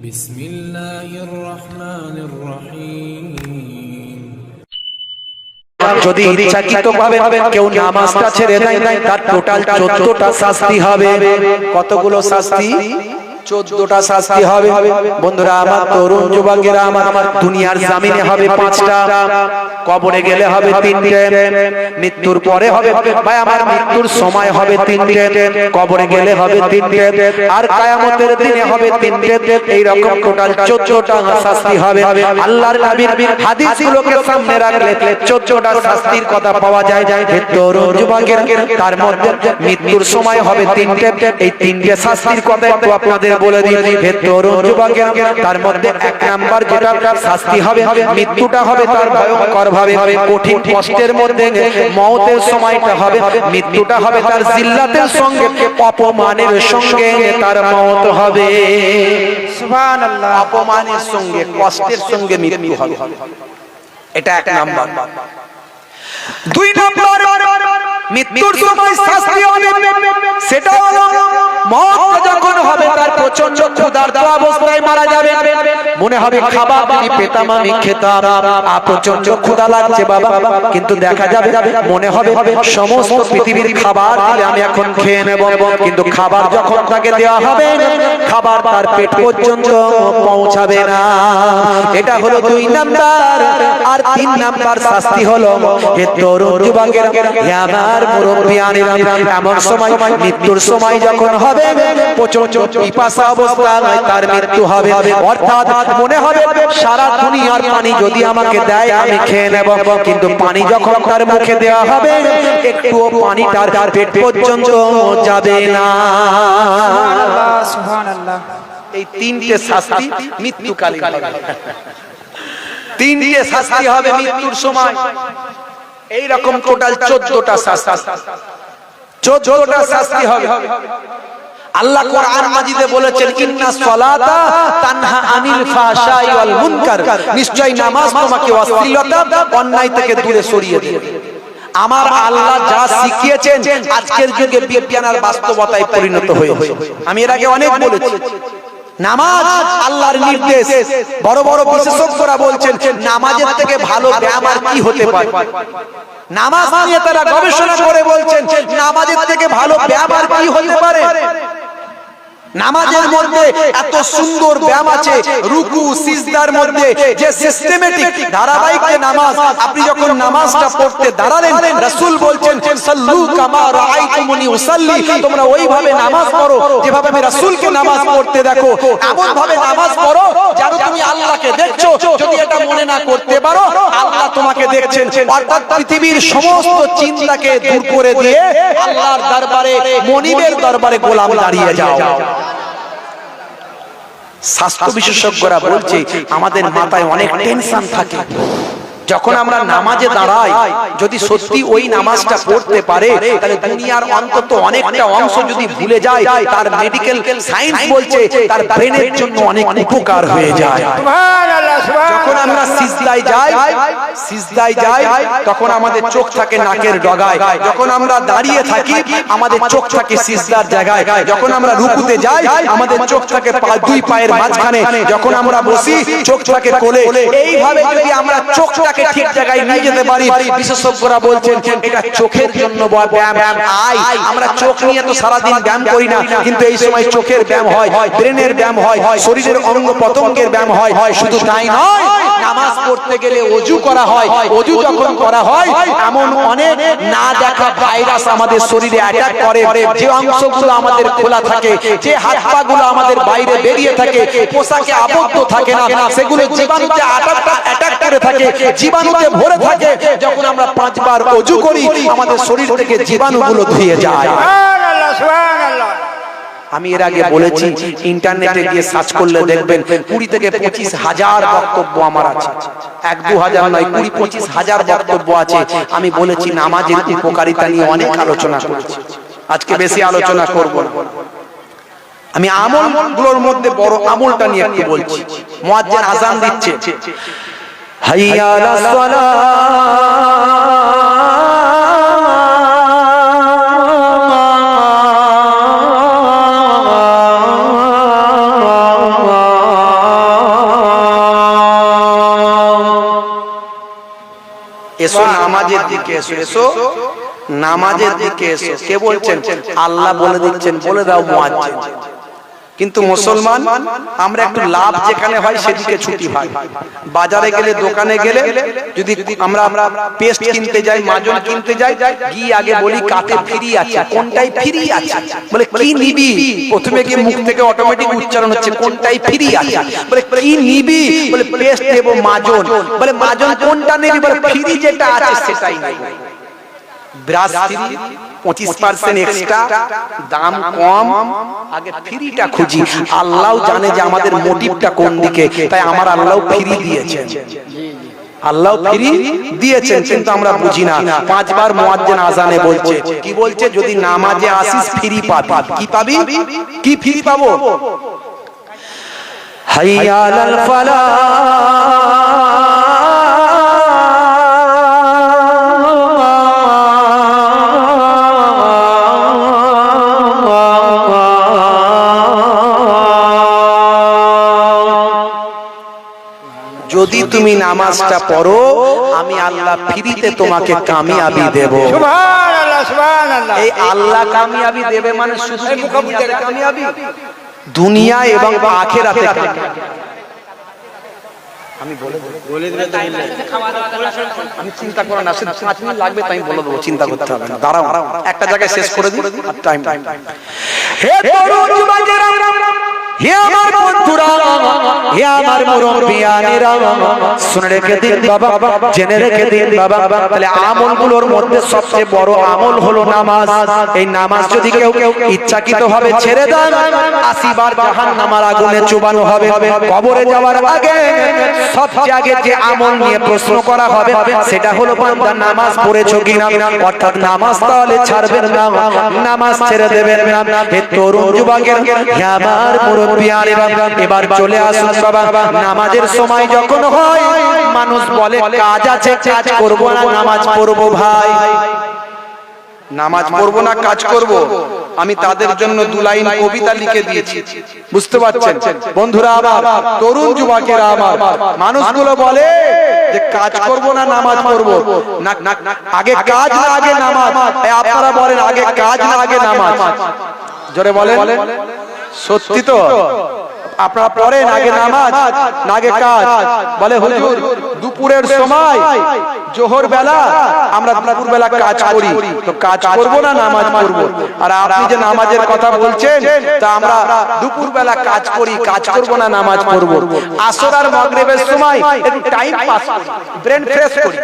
বিসমিল্লাহির রহমানির রহিম। যদি ইচ্ছাকৃতভাবে কেউ নামাজটা ছেড়ে দেয় তার টোটাল 14টা শাস্তি হবে। কতগুলো শাস্তি? 14টা শাস্তি হবে। বন্ধুরা আমার, তরুণ যুবকেরা আমার, দুনিয়ার জমিনে হবে 5টা, কবরে গেলে হবে 3টে, মৃত্যুর পরে হবে ভাই আমার, মৃত্যুর সময় হবে 3টে, কবরে গেলে হবে 3টে, আর কিয়ামতের দিনে হবে 3টে। এই রকম টোটাল 14টা শাস্তি হবে। আল্লাহর নবীর হাদিসগুলোকে সামনে রাখলে 14টা শাস্তির কথা পাওয়া যায়। তরুণ যুবকের তার মধ্যে মৃত্যুর সময় হবে 3টে। এই 3টে শাস্তির কথা একটু আপনাদের বলে দিই। হে তরুণ যুবকের, তার মধ্যে 1 নাম্বার যেটা শাস্তি হবে, মৃত্যুটা হবে তার ভয়ঙ্কর ভাবে, কঠিন কষ্টের মধ্যে মওতের সময়টা হবে, মৃত্যুটা হবে তার জিল্লাতের সঙ্গে, অপমানের সঙ্গে তার মওত হবে। সুবহানাল্লাহ। অপমানের সঙ্গে, কষ্টের সঙ্গে মৃত্যু হবে। এটা 1 নাম্বার। 2 নাম্বার, মৃত্যুর সময় শাস্তি হবে, সেটা হলো মওত যখন হবে তার প্রচন্ড ক্ষুধার্ত অবস্থায় মারা যাবে। মনে হবে খাবার যদি পেতাম আমি খেতাম, প্রচন্ড ক্ষুধা লাগছে বাবা, কিন্তু দেখা যাবে মনে হবে সমস্ত পৃথিবীর খাবার দিলে আমি এখন খেয়ে নেব, কিন্তু খাবার যখন তাকে দেওয়া হবে খাবার তার পেট পর্যন্ত পৌঁছাবে না। এটা হলো 2 নাম্বার। আর 3 নাম্বার শাস্তি হলো, হে তরুণ যুবকের, হে আমার মুরব্বিয়ানেরা, এমন সময় মৃত্যুর সময় যখন হবে প্রচন্ড পিপাসা অবস্থায় তার মৃত্যু হবে। অর্থাৎ মনে হবে সারা দুনিয়ার পানি যদি আমাকে দেয় আমি খেয়ে নেব, কিন্তু পানি যখন তার মুখে দেওয়া হবে একটুও পানি তার পেট পর্যন্ত যাবে না। সুবহানাল্লাহ, সুবহানাল্লাহ। এই 3টে শাস্তি মৃত্যুকালীন হবে। 3টে শাস্তি হবে মৃত্যুর সময়। এই রকম টোটাল 14টা শাস্তি, 14টা শাস্তি হবে। আল্লাহ কোরআন মাজিদে বলেছেন, ইন্নাস সালাতা তানহা আনিল ফাহশাই ওয়াল মুনকার, নিশ্চয়ই নামাজ তোমাকে অশ্লীলতা, অন্যায় থেকে দূরে সরিয়ে দিবে। আমার আল্লাহ যা শিখিয়েছেন আজকের যুগে বিজ্ঞান আর বাস্তবতায় পরিণত হয়েছে। আমি এর আগে অনেক বলেছি, নামাজ আল্লাহর নির্দেশ। বড় বড় বিশেষজ্ঞরা বলছেন নামাজের থেকে ভালো ব্যায়াম আর কি হতে পারে। নামাজ নিয়ে তারা গবেষণা করে বলছেন নামাজের থেকে ভালো ব্যায়াম আর কি হতে পারে। নামাজের মধ্যে এত সুন্দর ব্যায়াম আছে, রুকু সিজদার মধ্যে যে সিস্টেমেটিক ধারাবাহিক নামাজ। আপনি যখন নামাজটা পড়তে দাঁড়ালেন, রাসূল বলছেন সাল্লু কামা রাআইতুমুনি উসাল্লি, তোমরা ওইভাবে নামাজ পড়ো যেভাবে আমি রাসূলকে নামাজ পড়তে দেখো। এমন ভাবে নামাজ পড়ো যেন তুমি আল্লাহকে দেখছো। যদি এটা মনে না করতে পারো, আল্লাহ তোমাকে দেখছেন। অর্থাৎ পৃথিবীর সমস্ত চিন্তাকে দূর করে দিয়ে আল্লাহর দরবারে, মনিবের দরবারে গোলাম দাঁড়িয়ে যাও। স্বাস্থ্য বিশেষজ্ঞরা বলছে আমাদের মাথায় অনেক টেনশন থাকে। যখন আমরা নামাজে দাঁড়াই, যদি সত্যি ওই নামাজটা পড়তে পারে তাহলে দুনিয়ার অন্তত অনেকটা অংশ যদি ভুলে যায়, তার মেডিকেল সায়েন্স বলছে তার ব্রেনের জন্য অনেক উপকার হয়ে যায়। সুবহানাল্লাহ, সুবহানাল্লাহ। যখন আমরা সিজদায় যাই তখন আমাদের চোখ থাকে নাকের ডগায়। যখন আমরা দাঁড়িয়ে থাকি আমাদের চোখ থাকে সিজদার জায়গায়। যখন আমরা রুকুতে যাই আমাদের চোখ থাকে 2 পায়ের মাঝখানে। যখন আমরা বসি চোখ থাকে কোলে। এইভাবে যদি আমরা চোখটাকে ঠিক জায়গায় নিয়ে যেতে পারি, বিশেষজ্ঞরা বলছেন এটা চোখের জন্য ব্যায়াম। আমরা চোখ নিয়ে তো সারাদিন ব্যায়াম করি না, কিন্তু এই সময় চোখের ব্যায়াম হয়, ব্রেনের ব্যায়াম হয়, শরীরের অঙ্গ প্রত্যঙ্গের ব্যায়াম হয়। শুধু তাই নয়, নামাজ পড়তে গেলে ওযু করা হয়। ওযু যখন করা হয় এমন অনেক না দেখা ভাইরাস আমাদের শরীরে অ্যাটাক করে। যে অংশগুলো আমাদের খোলা থাকে, যে হাত পা গুলো আমাদের বাইরে বেরিয়ে থাকে, পোশাকে আবদ্ধ থাকে না, সেগুলো জীবাণুতে অ্যাটাক করে থাকে, জীবাণুতে ভরে থাকে। যখন আমরা 5 বার ওযু করি আমাদের শরীর থেকে জীবাণুগুলো ধুয়ে যায়। সুবহানাল্লাহ, সুবহানাল্লাহ। আমি এর আগে বলেছি, ইন্টারনেটে গিয়ে সার্চ করলে দেখবেন 20 থেকে 25 হাজার বক্তব্য আমার আছে। 1-2 হাজার নয়, 20-25 হাজার বক্তব্য আছে। আমি বলেছি নামাজের উপকারিতা নিয়ে অনেক আলোচনা করেছি, আজকে বেশি আলোচনা করব না। আমি আমলগুলোর মধ্যে বড় আমলটা নিয়ে একটু বলছি। মুয়াজ্জিন আযান দিচ্ছে, হাইয়া আলাস সালাহ, এসো নামাজের দিকে এসো, এসো নামাজের দিকে এসো। কে বলছেন? আল্লাহ বলে দিচ্ছেন, বলে দাও মুয়াজ্জিন। কিন্তু মুসলমান আমরা একটু লাভ যেখানে হয় সেদিকে ছুটি হয়। বাজারে গেলে, দোকানে গেলে যদি আমরা পেস্ট কিনতে যাই, মাজন কিনতে যাই, গিয়ে আগে বলি কাতে ফ্রি আছে, কোনটাই ফ্রি আছে, বলে কি নিবি, প্রথমে গিয়ে মুখ থেকে অটোমেটিক উচ্চারণ হচ্ছে কোনটাই ফ্রি আছে, বলে কি নিবি, বলে পেস্ট দেব মাজন, বলে মাজন কোনটা নিবি, বলে ফ্রি যেটা আছে সেটাই নেব। ব্রাশ ফ্রি, 25% এক্সট্রা, দাম কম, আগে ফ্রিটা খুঁজি। আল্লাহ জানে যে আমাদের মোটিভটা কোন দিকে, তাই আমার আল্লাহ ফ্রি দিয়েছেন, আল্লাহ ফ্রি দিয়েছেন, কিন্তু আমরা বুঝি না। 5 বার মুয়াজ্জিন আযানে বলছে, কি বলছে? যদি নামাজে আসিস ফ্রি পাবি। কি পাবি? কি ফ্রি পাবো? হাইয়া আলাল ফালাহ, যদি তুমি নামাজটা পড়ো আমি আল্লাহ ফ্রিতে তোমাকে কামিয়াবি দেব। সুবহানাল্লাহ, সুবহানাল্লাহ। এই আল্লাহ কামিয়াবি দেবে মানে শুধু দুনিয়াতে কামিয়াবি, দুনিয়া এবং আখিরাতে কামিয়াবি। আমি বলে দেব, আমি চিন্তা করো না, 5 মিনিট লাগবে তাই বলে দেবো, চিন্তা করতে হবে না। দাঁড়াও একটা জায়গায় শেষ করে দিই, টাইম। হে তরুণ যুবকেরা, হে আমার বন্ধুরা, হে আমার মুরব্বিয়ানেরা, শুনে রেখে দিন বাবা, জেনে রেখে দিন বাবা। তাহলে আমলগুলোর মধ্যে সবচেয়ে বড় আমল হলো নামাজ। এই নামাজ যদি কেউ ইচ্ছাকৃতভাবে ছেড়ে দেন, 80 বার জাহান্নামের আগুনে চুবানো হবে। কবরে যাওয়ার আগে সবচেয়ে আগে যে আমল নিয়ে প্রশ্ন করা হবে সেটা হলো বান্দা নামাজ পড়েছো কিনা, অর্থাৎ নামাজ তাহলে ছাড়বেন না, নামাজ ছেড়ে দেবেন না। হে তরুণ যুবকেরা, হে আমার মুরব্বিয়ানেরা, এবার চলে আসুন বাবা। নামাজের সময় যখন হয় মানুষ বলে কাজ আছে, কাজ করব না, নামাজ পড়বো। ভাই, নামাজ পড়বো না, কাজ করব। আমি তাদের জন্য 2 লাইন কবিতা লিখে দিয়েছি, বুঝতে পারছেন বন্ধুরা আমার, তরুণ যুবকেরা আমার। মানুষগুলো বলে যে কাজ করব না, নামাজ পড়বো না, আগে কাজ না আগে নামাজ। আপনারা বলেন আগে কাজ না আগে নামাজ? জোরে বলেন। সত্যি তো? আপনারা পড়েন আগে নামাজ না আগে কাজ? বলে হুজুর দুপুরের সময়, জোহর বেলা আমরা দুপুর বেলা কাজ করি, তো কাজ করব না নামাজ পড়ব। আর আপনি যে নামাজের কথা বলছেন, তা আমরা দুপুর বেলা কাজ করি, কাজ করব না নামাজ পড়ব। আসর আর মাগরিবের সময় একটু টাইম পাস করি, ব্রেন ফ্রেশ করি,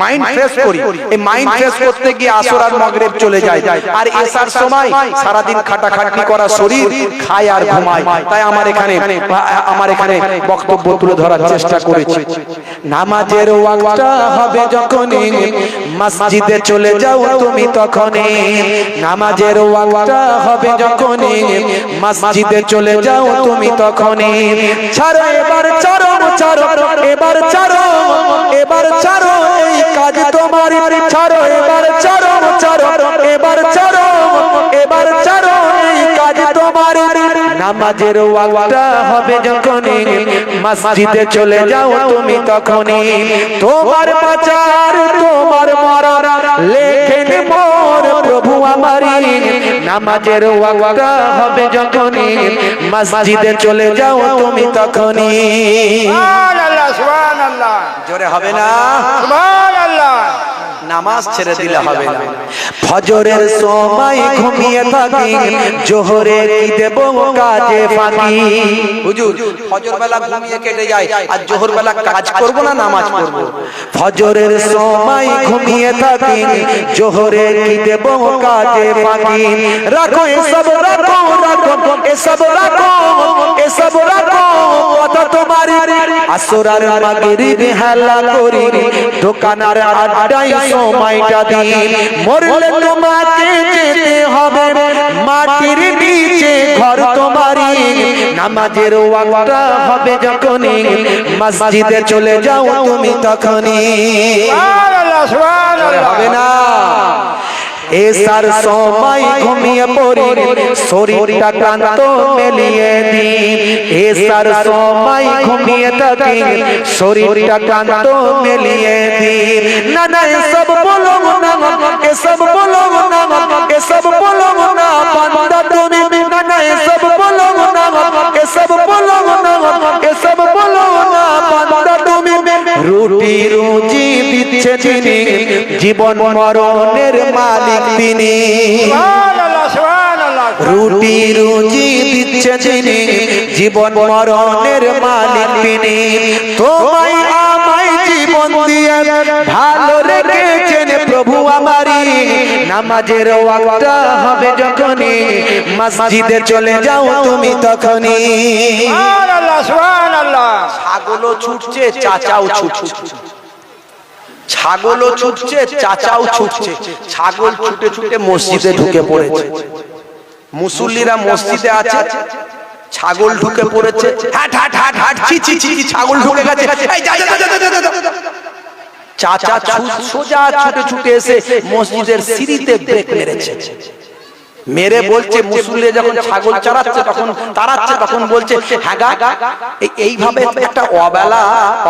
মাইন্ড ফ্রেশ করি। এই মাইন্ড ফ্রেশ করতে গিয়ে আসর আর মাগরিব চলে যায়। আর এশার সময় সারা দিন খাটাখাটনি করা শরীর খায় আর ঘুমায়। তাই আমার এখানে বক্তব্য তুলে ধরার চেষ্টা করেছি। নামাজের ওয়াক্তটা হবে যখনই মসজিদে চলে যাও তুমি তখনই, নামাজের ওয়াক্তটা হবে যখনই মসজিদে চলে যাও তুমি তখনই। ছাড়ো এবার, ছাড়ো ছাড়ো এবার, ছাড়ো এবার, ছাড়ো এই কাজ তোমার, ছাড়ো এবার, ছাড়ো ছাড়ো এবার, ছাড়ো এবার, ছাড়ো এই কাজ তোমার। নামাজের ওয়াক্তটা হবে যখনই মসজিদে চলে যাও তুমি তখনই। তোমার বাঁচার তোমার মরার লেখেন মোর প্রভু আমারি। নামাজের ওয়াক্তটা হবে যখনই মসজিদে চলে যাও তুমি তখনই। সুবহানাল্লাহ, সুবহানাল্লাহ। জোরে হবে না? সুবহানাল্লাহ। নামাজ ছেড়ে দিলে হবে না। ফজরের সময় ঘুমিয়ে থাকি, জোহরে কি দেব কাজে ফাঁকি। হুজুর ফজর বেলা ঘুমিয়ে কেটে যায়, আর জোহর বেলা কাজ করব না নামাজ পড়ব। ফজরের সময় ঘুমিয়ে থাকি, জোহরে কি দেব কাজে ফাঁকি। রাখো এসব, রাখো রাখো এসব, রাখো এসব, রাখো কথা তোমারি। আসর আর মাগরিব হেলা করি, দোকানের আড্ডায় সময়টা দিই। মরলে তোমাকে যেতে হবে মাটির নিচে ঘর তোমারি। নামাজের ওয়াক্তটা হবে যখনই মসজিদে চলে যাও তুমি তখনই। সুবহানাল্লাহ, সুবহানাল্লাহ। হবে না? এসার সময় ঘুমিয়ে পড়ি শরীরটা ক্লান্ত মেলিয়ে দিন এসার সময় ঘুমিয়ে থাকি শরীরটা ক্লান্ত মেলিয়ে দিন না না এসব বলো না এসব বলো না এসব বলো না বান্দা তুমি না না এসব বলো না এসব বলো না এসব বলো না বান্দা তুমি রুটি রুজি দিচ্ছে যিনি জীবন মরণের মালিক তিনি সুবহানাল্লাহ সুবহানাল্লাহ রুটি রুজি দিচ্ছে যিনি জীবন মরণের মালিক তিনি তোমায় আমায় জীবন দিয়ে ভালো রেখেছেন প্রভু আমারই নামাজের ওয়াক্ত হবে যখনই মসজিদে চলে যাও তুমি তখনই সুবহানাল্লাহ সুবহানাল্লাহ ছাগলও ছুটছে চাচাও ছুটছে ছাগলও ছুটছে চাচাও ছুটছে ছাগল ছুটে ছুটে মসজিদে ঢুকে পড়েছে মুসল্লিরা মসজিদে আছে ছাগল ঢুকে পড়েছে হাট হাট হাট হাট ছি ছি ছি ছাগল ঢুকে গেছে এই যা যা যা চাচা সোজা ছুটে ছুটে এসে মসজিদের সিঁড়িতে ব্রেক মেরেছে মেরে বলছে মুসল্লি যখন ছাগল চড়াচ্ছে তখন তাড়াচ্ছে তখন বলছে হ্যাঁ গা এইভাবে একটা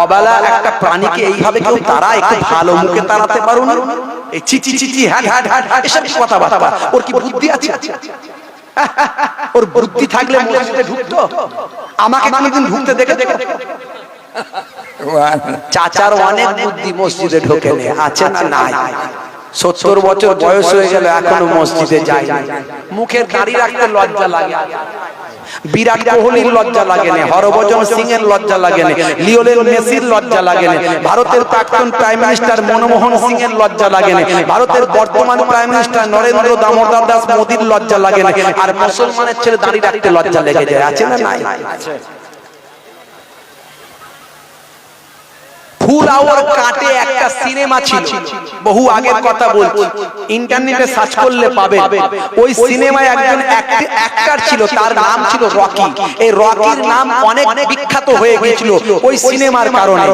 অবেলা একটা প্রাণীকে এইভাবে কেউ তাড়ায় একটু ভালো মুখে তাড়াতে পারো না এই চি চি চি চি হ্যাঁ হ্যাঁ হ্যাঁ এসব কি কথাবার্তা ওর কি বুদ্ধি আছে ওর বুদ্ধি থাকলে মসজিদে ঢুকতো আমাকে কোনোদিন ঢুকতে দেখে চাচার অনেক বুদ্ধি মসজিদে ঢোকে আছে না নাই 70 বছর বয়স হয়ে গেল এখনো মসজিদে যায় মুখের দাড়ি রাখতে লজ্জা লাগে বিরাট কোহলির লজ্জা লাগে না হরভজন সিং এর লজ্জা লাগে না লিওনেল মেসির লজ্জা লাগে না ভারতের প্রাক্তন প্রাইম মিনিস্টার মনমোহন সিং এর লজ্জা লাগে না ভারতের বর্তমান প্রাইম মিনিস্টার নরেন্দ্র দামোদর দাস মোদির লজ্জা লাগে না আর মুসলমানের ছেলে দাড়ি রাখতে লজ্জা লেগে যায় আছে না নাই ফুল আওয়ার কাটে একটা সিনেমা ছিল বহু আগের কথা বলছি ইন্টারনেটে সার্চ করলে পাবে ওই সিনেমায় একজন অ্যাক্টর ছিল তার নাম ছিল রকি এই রকির নাম অনেক বিখ্যাত হয়ে গিয়েছিল ওই সিনেমার কারণে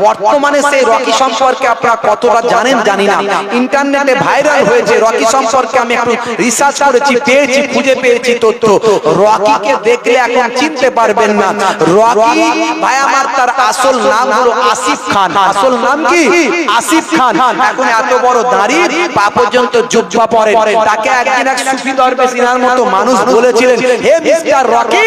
বর্তমানে সেই রকি সম্পর্কে আপনারা কতটা জানেন জানি না ইন্টারনেটে ভাইরাল হয়েছে রকি সম্পর্কে আমি একটু রিসার্চ করেছি পেয়েছি খুঁজে পেয়েছি তথ্য রকিকে দেখলে এখন চিনতে পারবেন না রকি ভাই আমার তার আসল নাম হলো আসিফ খান আসল নাম কি আসিফ খান এখন এত বড় দাড়ি পা পর্যন্ত জুব্বা পরে তাকে একদিন এক সুফি দরবেশ ইনার মতো মানুষ বলেছিলেন হে মিস্টার রকি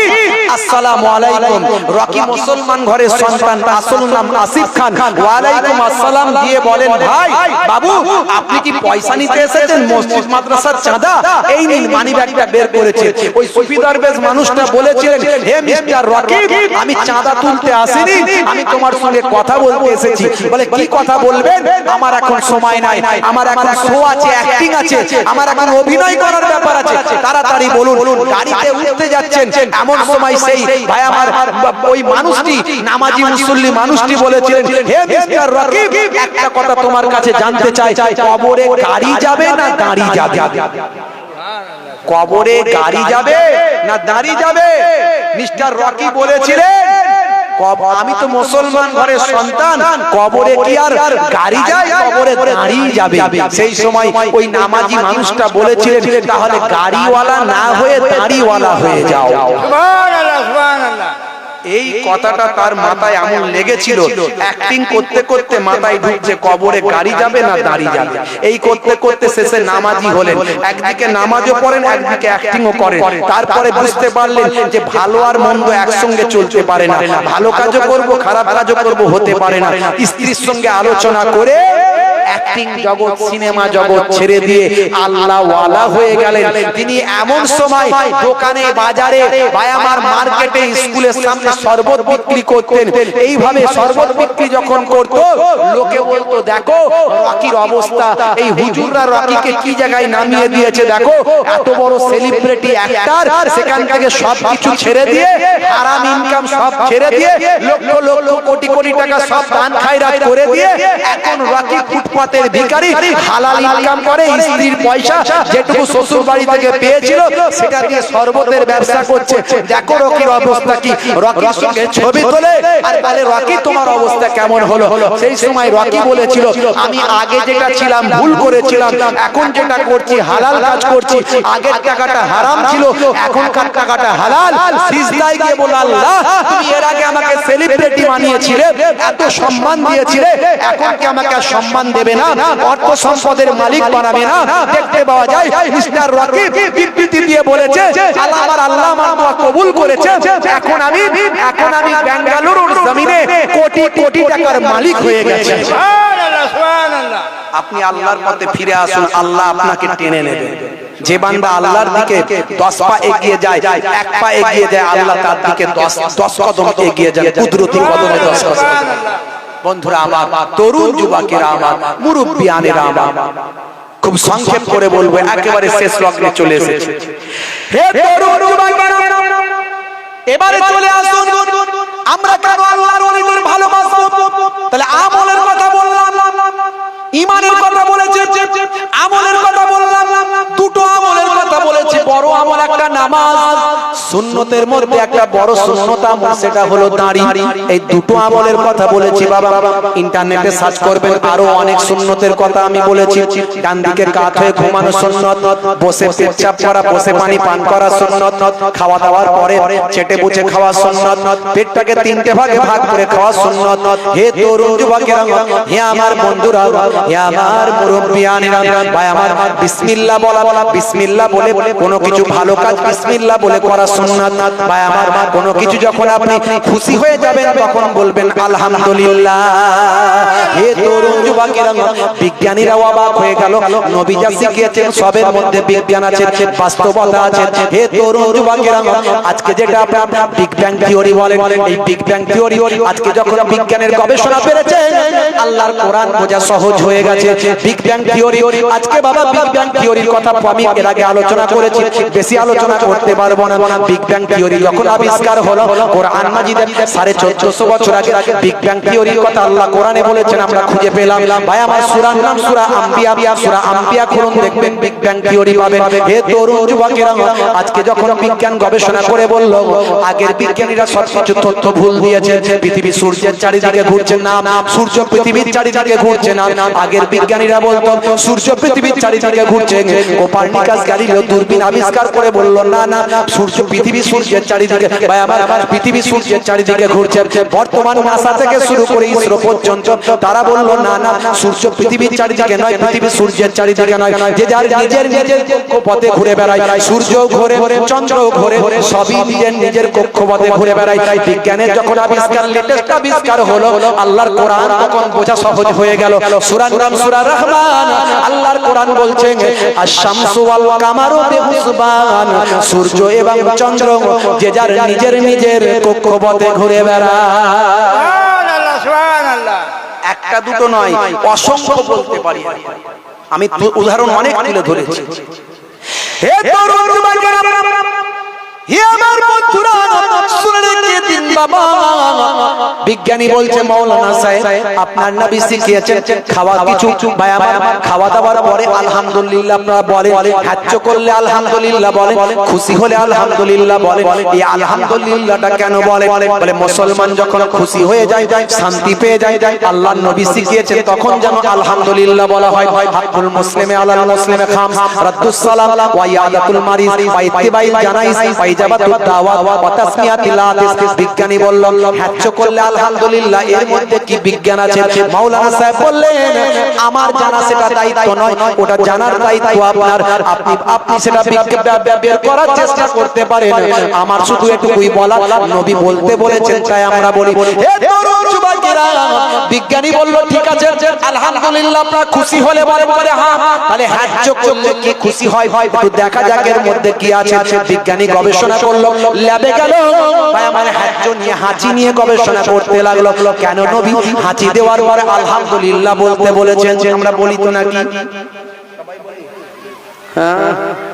আসসালামু আলাইকুম রকি মুসলমান ঘরের সন্তান আসল নাম আসিফ খান ওয়া আলাইকুম আসসালাম দিয়ে বলেন ভাই বাবু আপনি কি পয়সা নিতে এসেছেন মসজিদ মাদ্রাসার চাঁদা এই নিন মানি ব্যাগটা বের করেছে ওই সুফি দরবেশ মানুষটা বলেছিলেন হে মিস্টার রকি আমি চাঁদা তুলতে আসিনি আমি তোমার সঙ্গে কথা বলতে এসেছি বলে কি কথা বলবেন আমার এখন সময় নাই আমার এখন শো আছে অ্যাক্টিং আছে আমার এখন অভিনয় করার ব্যাপার আছে তাড়াতাড়ি বলুন গাড়িতে উঠতে যাচ্ছেন এমন সময় সেই ভাই আমার ওই মানুষটি নামাজি মুসল্লি মানুষটি বলেছিলেন হে মিস্টার রকি একটা কথা তোমার কাছে জানতে চাই কবরে গাড়ি যাবে না দাঁড়ি যাবে কবরে গাড়ি যাবে না দাঁড়ি যাবে মিস্টার রকি বলেছিলেন আমি তো মুসলমান ঘরের সন্তান কবরে কি আর গাড়ি যায় কবরে দাঁড়িয়ে যাবে সেই সময় ওই নামাজি মানুষটা বলেছিলেন তাহলে গাড়িওয়ালা না হয়ে দাঁড়িওয়ালা হয়ে যাও সুবহানাল্লাহ সুবহানাল্লাহ এই কথাটা তার মাথায় এমন লেগেছিল অ্যাক্টিং করতে করতে মাথায় ঢুকছে কবরে গাড়ি যাবে না দাঁড়ি যাবে এই করতে করতে শেষে নামাজি হলেন একদিকে নামাজও পড়েন একদিকে অ্যাক্টিংও করেন তারপরে বুঝতে পারলেন যে ভালো আর মন্দ একসঙ্গে চলতে পারে না ভালো কাজও করব খারাপ কাজও করব হতে পারে না স্ত্রীর সঙ্গে আলোচনা করে অ্যাক্টিং জগৎ সিনেমা জগৎ ছেড়ে দিয়ে আল্লাহ ওয়ালা হয়ে গেলেন তিনি এমন সময় দোকানে বাজারে ভাই আমার মার্কেটে স্কুলের সামনে শরবত বিক্রি করতেন এইভাবে শরবত বিক্রি যখন করত লোকে বলতো দেখো রকির অবস্থা এই হুজুররা রকিকে কি জায়গায় নামিয়ে দিয়েছে দেখো এত বড় সেলিব্রিটি অ্যাক্টর সেখান থেকে সব কিছু ছেড়ে দিয়ে হারাম ইনকাম সব ছেড়ে দিয়ে লক্ষ লক্ষ কোটি কোটি টাকা সব দান খায়রাত করে দিয়ে এখন রকি ফুটপাতে ফুটপাতের ভিখারি হালাল ইনকাম করে, স্ত্রীর পয়সা যেটুকু শ্বশুর বাড়ি থেকে পেয়েছিল সেটা দিয়ে শরবতের ব্যবসা করছে। দেখো রকির অবস্থা কি, রকির সঙ্গে ছবি তোলে আর বলে রকি তোমার অবস্থা কেমন হলো। সেই সময় রকি বলেছিল আমি আগে যেটা ছিলাম ভুল করেছিলাম, এখন যেটা করছি হালাল কাজ করছি, আগের টাকাটা হারাম ছিল এখনকার টাকাটা হালাল। সিজদায় গিয়ে বলল আল্লাহ তুমি এর আগে আমাকে সেলিব্রিটি বানিয়েছিলে, এত সম্মান দিয়েছিলে, এখন কি আমাকে আর সম্মান দেবে না, অর্থ সম্পদের মালিক বানাবে না? দেখতে পাওয়া যায় মিস্টার রকি বিবৃতি দিয়ে বলেছে আল্লাহ আমার দোয়া কবুল করেছে, এখন আমি বেঙ্গালুরুর জমিনে কোটি কোটি টাকার মালিক হয়ে গেছি। সুবহানাল্লাহ সুবহানাল্লাহ। আপনি আল্লাহর পথে ফিরে আসুন, আল্লাহ আপনাকে টেনে নেবে। যে বান্দা আল্লাহর দিকে 10 পা এগিয়ে যায়, 1 পা এগিয়ে যায়, আল্লাহ তার দিকে 10 কদম এগিয়ে যায়, কুদরতি কদমে 10 কদম। বন্ধুরা আমার, তরুণ যুবকেরা আমার, মুরব্বিয়ানেরা আমার, খুব সংক্ষেপ করে বলবো, একেবারে শেষ লগ্নে চলে এসেছে। হে তরুণ যুবকেরা এবারে চলে আসুন, আমরা কেন আল্লাহর ওলিদের ভালোবাসবো? তাহলে আমলের কথা বললাম, ঈমানের কথা বলেছে, আমলের কথা বললাম, দুটো আমলের কথা বলেছি। বড় আমল একটা নামাজ, সুন্নতের মধ্যে একটা বড় সুন্নত আমল সেটা হলো দাড়ি। এই দুটো আমলের কথা বলেছি বাবা। ইন্টারনেটে সার্চ করবেন, আরো অনেক সুন্নতের কথা আমি বলেছি। ডান দিকে কাত হয়ে ঘুমানো সুন্নত, বসে পেচ্ছাপ করা, বসে পানি পান করা সুন্নত, খাওয়া দাওয়ার পরে চেটে বুঝে খাওয়া সুন্নত, পেটটাকে 3টে ভাগে ভাগ করে খাওয়া সুন্নত। হে তরুণ যুবকেরা, হে আমার বন্ধুরা, হে আমার মুরব্বিয়ানেরা, ভাই আমার, বিসমিল্লাহ বলা, বিসমিল্লাহ বলে কোনো কিছু ভালো কাজ বিসমিল্লাহ বলে করা সুন্নাত। ভাই আমার, কোনো কিছু যখন আপনি খুশি হয়ে যাবেন তখন বলবেন আলহামদুলিল্লাহ। হে তরুণ যুবকেরা, বিজ্ঞানীরা অবাক হয়ে গেল, নবী যা শিখিয়েছেন সবের মধ্যে বিজ্ঞান আছে, বাস্তবতা আছে। হে তরুণ যুবকেরা, আজকে যেটা আপনারা বিগ ব্যাং থিওরি বলেন, এই বিগ ব্যাং থিওরি আজকে যখন বিজ্ঞানের গবেষণা বেড়েছে, আল্লাহর কোরআন বোঝা সহজ হয়ে গেছে। বিগ ব্যাং থিওরি আজকে বাবা, বিগ ব্যাং থিওরির কথা আমি এর আগে আলোচনা করেছি, বেশি আলোচনা করতে পারবো না। বিগ ব্যাং থিওরি যখন আবিষ্কার হলো কোরআন মাজিদে 1450 বছর আগে বিগ ব্যাং থিওরির কথা আল্লাহ কোরআনে বলেছেন, আমরা খুঁজে পেলাম। ভাই আমার, সূরার নাম সূরা আম্বিয়া, সূরা আম্বিয়া খুলুন, দেখবেন বিগ ব্যাং থিওরি পাবেন। হে তরুণ যুবকেরা, আজকে যখন বিজ্ঞান গবেষণা করে বলল আগের বিজ্ঞানীরা সবকিছু তথ্য ভুল দিয়েছে, পৃথিবী সূর্যের চারিদিকে ঘুরছে না, সূর্য পৃথিবীর চারিদিকে ঘুরছে না। আগের বিজ্ঞানীরা বলতো সূর্য পৃথিবীর চারিদিকে ঘুরছে, কোপারনিকাস গ্যালিলিও দূরবীন আবিষ্কার করে বলল না না, পৃথিবী সূর্যের চারিদিকে, ভাই আমার, পৃথিবী সূর্যের চারিদিকে ঘুরছে। বর্তমান নাসা থেকে শুরু করে ইসরো পর্যন্ত তারা বলল না না, সূর্য পৃথিবীর চারিদিকে নয়, পৃথিবী সূর্যের চারিদিকে নয়। যে যার নিজের নিজের কক্ষপথে ঘুরে বেড়ায়, সূর্য ঘোরে, চন্দ্র ঘোরে, সবই নিজের নিজের কক্ষপথে ঘুরে বেড়ায়। বিজ্ঞানের যখন আবিষ্কার, লেটেস্ট আবিষ্কার হলো, আল্লাহর কোরআন তখন বোঝা সহজ হয়ে গেল। সূরার নাম সূরা রহমান। আল্লাহর কোরআন বলছেন আশ-শামসু ওয়াল কামারু বিহুসবান, সূর্য এবং চন্দ্র যে যার নিজের নিজের কক্ষপথে ঘুরে বেড়ায়। সুবহানাল্লাহ সুবহানাল্লাহ। একটা দুটো নয়, অসংখ্য বলতে পারি। আমি উদাহরণ অনেক তুলে ধরেছি। হে তরুণ যুবকেরা, হে আমার বন্ধুরা, শুনে রেখে দিন বাবা। বিজ্ঞানী বলছে মাওলানা সাহেব আপনার নবী শিখিয়েছেন খাওয়া কিছু, ভাই আমার, খাওয়া দাওয়ার পরে আলহামদুলিল্লাহ আপনারা বলেন, হাজ্য করলে আলহামদুলিল্লাহ বলেন, খুশি হলে আলহামদুলিল্লাহ বলেন। এই আলহামদুলিল্লাহটা কেন বলে? বলে মুসলমান যখন খুশি হয়ে যায়, শান্তি পেয়ে যায়, আল্লাহর নবী শিখিয়েছেন তখন যেন আলহামদুলিল্লাহ বলা হয়। হাক্কুল মুসলিমে আলাল মুসলিমে খামস, রাদ্দুস সালাম ওয়া ইয়াদাতুল মারিজ ওয়া ইত্তিবাইল জানাইজ ওয়া ইজাবাতুদ দাওয়াত ওয়া তাসমিয়াতিল আতিস। বিজ্ঞানী বলল হাজ্য করলে আলহামদুলিল্লাহ, এর মধ্যে কি বিজ্ঞান আছে? মাওলানা সাহেব বললেন আমার জানা সেটা দায়িত্ব নয়, ওটা জানার দায়িত্ব আপনার। আপনি সেটা বের করার চেষ্টা করতে পারেন, আমার শুধু এটুকুই বলা, নবী বলতে বলেছেন তাই আমরা বলি। হে তরুণ যুবকেরা, বিজ্ঞানী বলল ঠিক আছে আলহামদুলিল্লাহ আপনারা খুশি হলে বলে হ্যাঁ, তাহলে হাজ্য করলে কি খুশি হয়? একটু দেখা যাক এর মধ্যে কি আছে। বিজ্ঞানী গবেষণা করলো, ল্যাবে গেল, ভাই আমার, হাজ্য নিয়ে, হাঁচি নিয়ে গবেষণা করতে লাগলো। কেন নবী হাঁচি দেওয়ার পরে আলহামদুলিল্লাহ বলতে বলেছেন? আমরা বলি তো নাকি?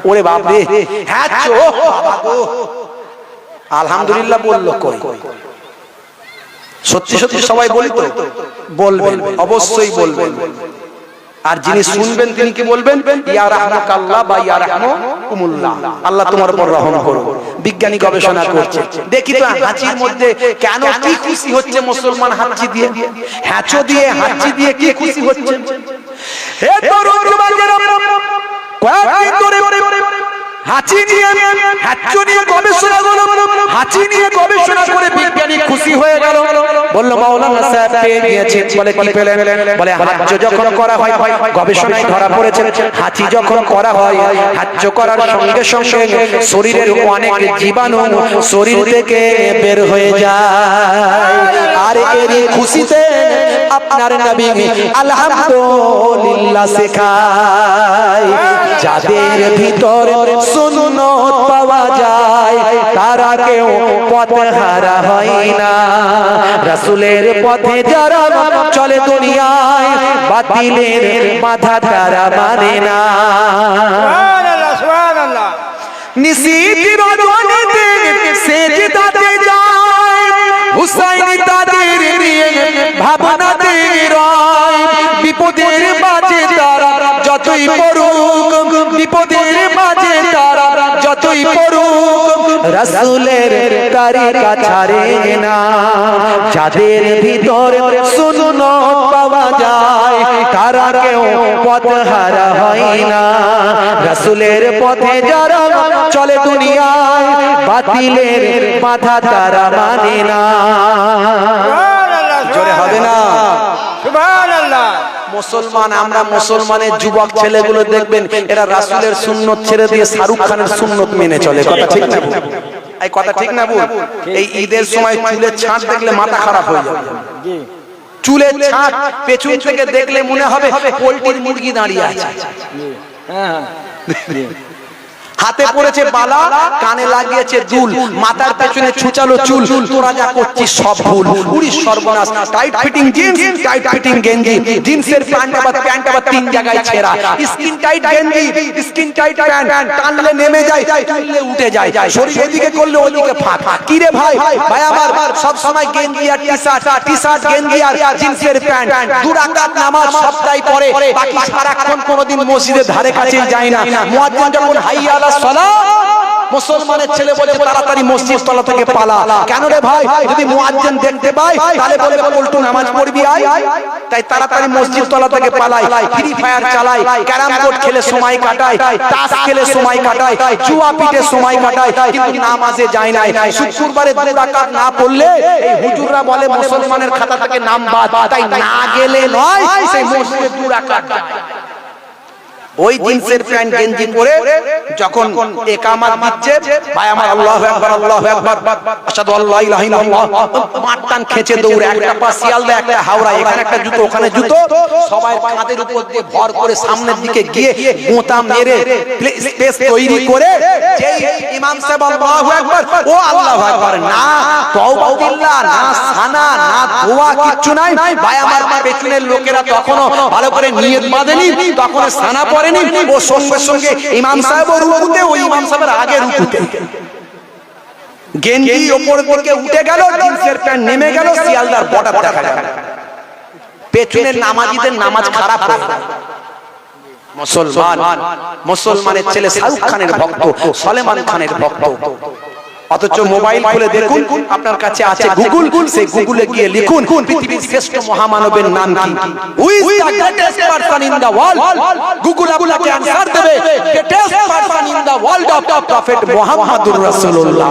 ওরে বাপ রে, আলহামদুলিল্লাহ বললো কই? সত্যি সত্যি সবাই বলি তো? বলবেন, অবশ্যই বলবেন। আর যিনি শুনবেন তিনি কি বলবেন? ইয়া রাহমাকাল্লাহ বা ইয়া রাহমাকুমুল্লাহ, আল্লাহ তোমার উপর রহম করুন। বিজ্ঞানী গবেষণা করছে, দেখি তো হাঁচির মধ্যে কেন কি খুশি হচ্ছে মুসলমান? হাঁচি দিয়ে, হ্যাঁচো দিয়ে, হাঁচি দিয়ে কি খুশি হচ্ছে? হে তরুণ যুবকেরা, কয়েকদিন ধরে হাঁচি নিয়ে, হ্যাঁচো নিয়ে গবেষণা করলো, হাঁচি নিয়ে গবেষণা করে বিজ্ঞানী খুশি হয়ে গেল। বলল মাওলানা সাহেব পেয়ে নিয়েছেন। বলে কি পেলেন? বলে হাঁচো যখন করা হয়, গবেষণায় ধরা পড়েছে হাঁচি যখন করা হয়, হাঁচো করার সঙ্গে সঙ্গে শরীরের অনেক জীবাণু শরীর থেকে বের হয়ে যায়। আর এরই খুশিতে আপনার নবী আলহামদুলিল্লাহ শেখায়। যাদের ভিতর সুন্নত পাওয়া যায় তারা কেউ পথহারা হয় না। রাসূলের পথে যারা চলে দুনিয়ায় বাতিলের বাধা তারা মানে না। সুবহানাল্লাহ, সুবহানাল্লাহ। নিশীথি রজনীতে সেজদাতে যায়, হুসাইন তাদের নিয়ে ভাবনাতে রয়। বিপদের মাঝে তারা যতই পড়ুক, বিপদের মাঝে তারা যতই পড়ুক, রাসূলের তরিকা ছাড়ে না। যাদের ভিতর সুন্নত পাওয়া যায় তারা কেউ পথহারা হয় না। রাসূলের পথে যারা চলে দুনিয়ায় বাতিলের বাধা তারা মানে না। জোরে হবে না? সুবহানাল্লাহ। মুসলমান আমরা, মুসলমানের যুবক ছেলেগুলো দেখবেন এরা রাসূলের সুন্নত ছেড়ে দিয়ে শাহরুখ খানের সুন্নত মেনে চলে। কথা ঠিক না? এই কথা ঠিক না? এই ঈদের সময় চুলের ছাঁট দেখলে মাথা খারাপ হয়ে যাবে। চুলের ছাঁট পেছন থেকে দেখলে মনে হবে পোল্ট্রির মুরগি দাঁড়িয়ে আছে। হাতে পড়েছে বালা, কানে লাগিয়েছে দুল, মাথার পেছনে ছুচালো চুল, তোরা যা করছিস সব ভুল। উড়ি সর্বনাশ। Tight fitting jeans, tight fitting গেঞ্জি, জিন্সের প্যান্ট আবার তিন জায়গায় ছেঁড়া, স্কিন টাইট গেঞ্জি, স্কিন টাইট প্যান্ট, টানলে নেমে যায়, তুললে উঠে যায়, শরীর এদিকে করলে ওদিকে ফাঁক। কি রে ভাই? ভাই আমার সব সময় গেঞ্জি আর টি-শার্ট, টি-শার্ট গেঞ্জি আর জিন্সের প্যান্ট, দু রাকাত নামাজ সপ্তাহে পড়ে, বাকি সারাক্ষণ কোনোদিন মসজিদের ধারে কাছেই যায় না। মুয়াজ্জিন যখন হাইয়া আলাস সালাহ, মুসলমানের ছেলে বলছে তাড়াতাড়ি মসজিদ তলা থেকে পালা। কেন রে ভাই? যদি মুয়াজ্জিন দেখতে পায় তাহলে বলবে পল্টু নামাজ পড়বি আয়। তাই তাড়াতাড়ি মসজিদ তলা থেকে পালায়, ফ্রি ফায়ার চালায়, ক্যারাম বোর্ড খেলে সময় কাটায়, তাস খেলে সময় কাটায়, জুয়া পিটে সময় কাটায়, কিন্তু নামাজে যায় না। শুক্রবারে দুই রাকাত না পড়লে এই হুজুররা বলে মুসলমানের খাতা থেকে নাম বাদ। তাই না গেলে নয়, সেই মসজিদে দুই রাকাত ওই জিন্সের প্যান্ট গেঞ্জি পরে যখন ইকামত দিচ্ছে, ভাই আমার আল্লাহু আকবার, আল্লাহু আকবার, আশহাদু আল্লা ইলাহা ইল্লাল্লাহ, মাটটান খেচে দৌড়ে, একটা পা শিয়ালদা একটা হাওড়া, এখানে একটা জুতো ওখানে জুতো, সবাই কাঁধের উপর দিয়ে ভর করে সামনের দিকে গিয়ে গোঁতা মেরে স্পেস তৈরি করে যেই ইমাম সাহেব আল্লাহু আকবার, ও আল্লাহু আকবার, না তাওবা বিল্লাহ, না সানা, না দোয়া, কিচ্ছু নাই। ভাই আমার পেছনের লোকেরা তখনও ভালো করে নিয়ত বাঁধেনি, তখন সানা পড়ে ও সঙ্গে সঙ্গে ইমাম সাহেব রুকুতে, ওই ইমাম সাহেবের আগে রুকুতে, গেঞ্জি উপরের দিকে উঠে গেল, জিন্সের প্যান্ট নেমে গেল, শিয়ালদার বর্ডার দেখা গেল। পেছনের নামাজিদের নামাজ খারাপ হয়ে গেল। মুসলমানের ছেলে শাহরুখ খানের ভক্ত, সলেমান খানের ভক্ত, অথচ মোবাইল খুলে দেখুন আপনার কাছে আছে গুগল, সেই গুগলে গিয়ে লিখুন পৃথিবীর শ্রেষ্ঠ মহামানবের নাম কি, who is the greatest person in the world. Google আপনাকে আনসার দেবে greatest person in the world of prophet মুহাম্মদুর রাসূলুল্লাহ।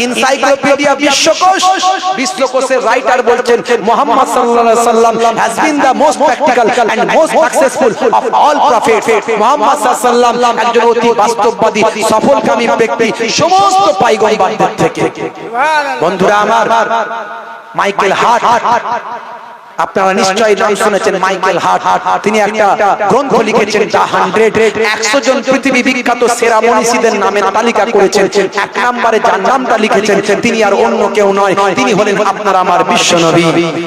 এনসাইক্লোপিডিয়া বিশ্বকোষ, বিশ্বকোষের রাইটার বলছেন মুহাম্মদ সাল্লাল্লাহু আলাইহি ওয়াসাল্লাম has been the most practical and most successful of all prophets. Muhammad সাল্লাল্লাহু আলাইহি ওয়াসাল্লাম একজন অতি বাস্তববাদী সফলকামী ব্যক্তি সমস্ত পাইগম্বরদের থেকে। বন্ধুরা আমার, মাইকেল হার্ট, আপনারা নিশ্চয়ই নাম শুনেছেন মাইকেল হার্ট। তিনি একটা গ্রন্থ লিখেছেন দ্য 100, 100 জন পৃথিবী বিখ্যাত সেরা মনীষীদের নামের তালিকা করেছেন। এক নম্বরে যার নামটা লিখেছেন তিনি আর অন্য কেউ নয়, তিনি হলেন আপনার আমার বিশ্ব নবী,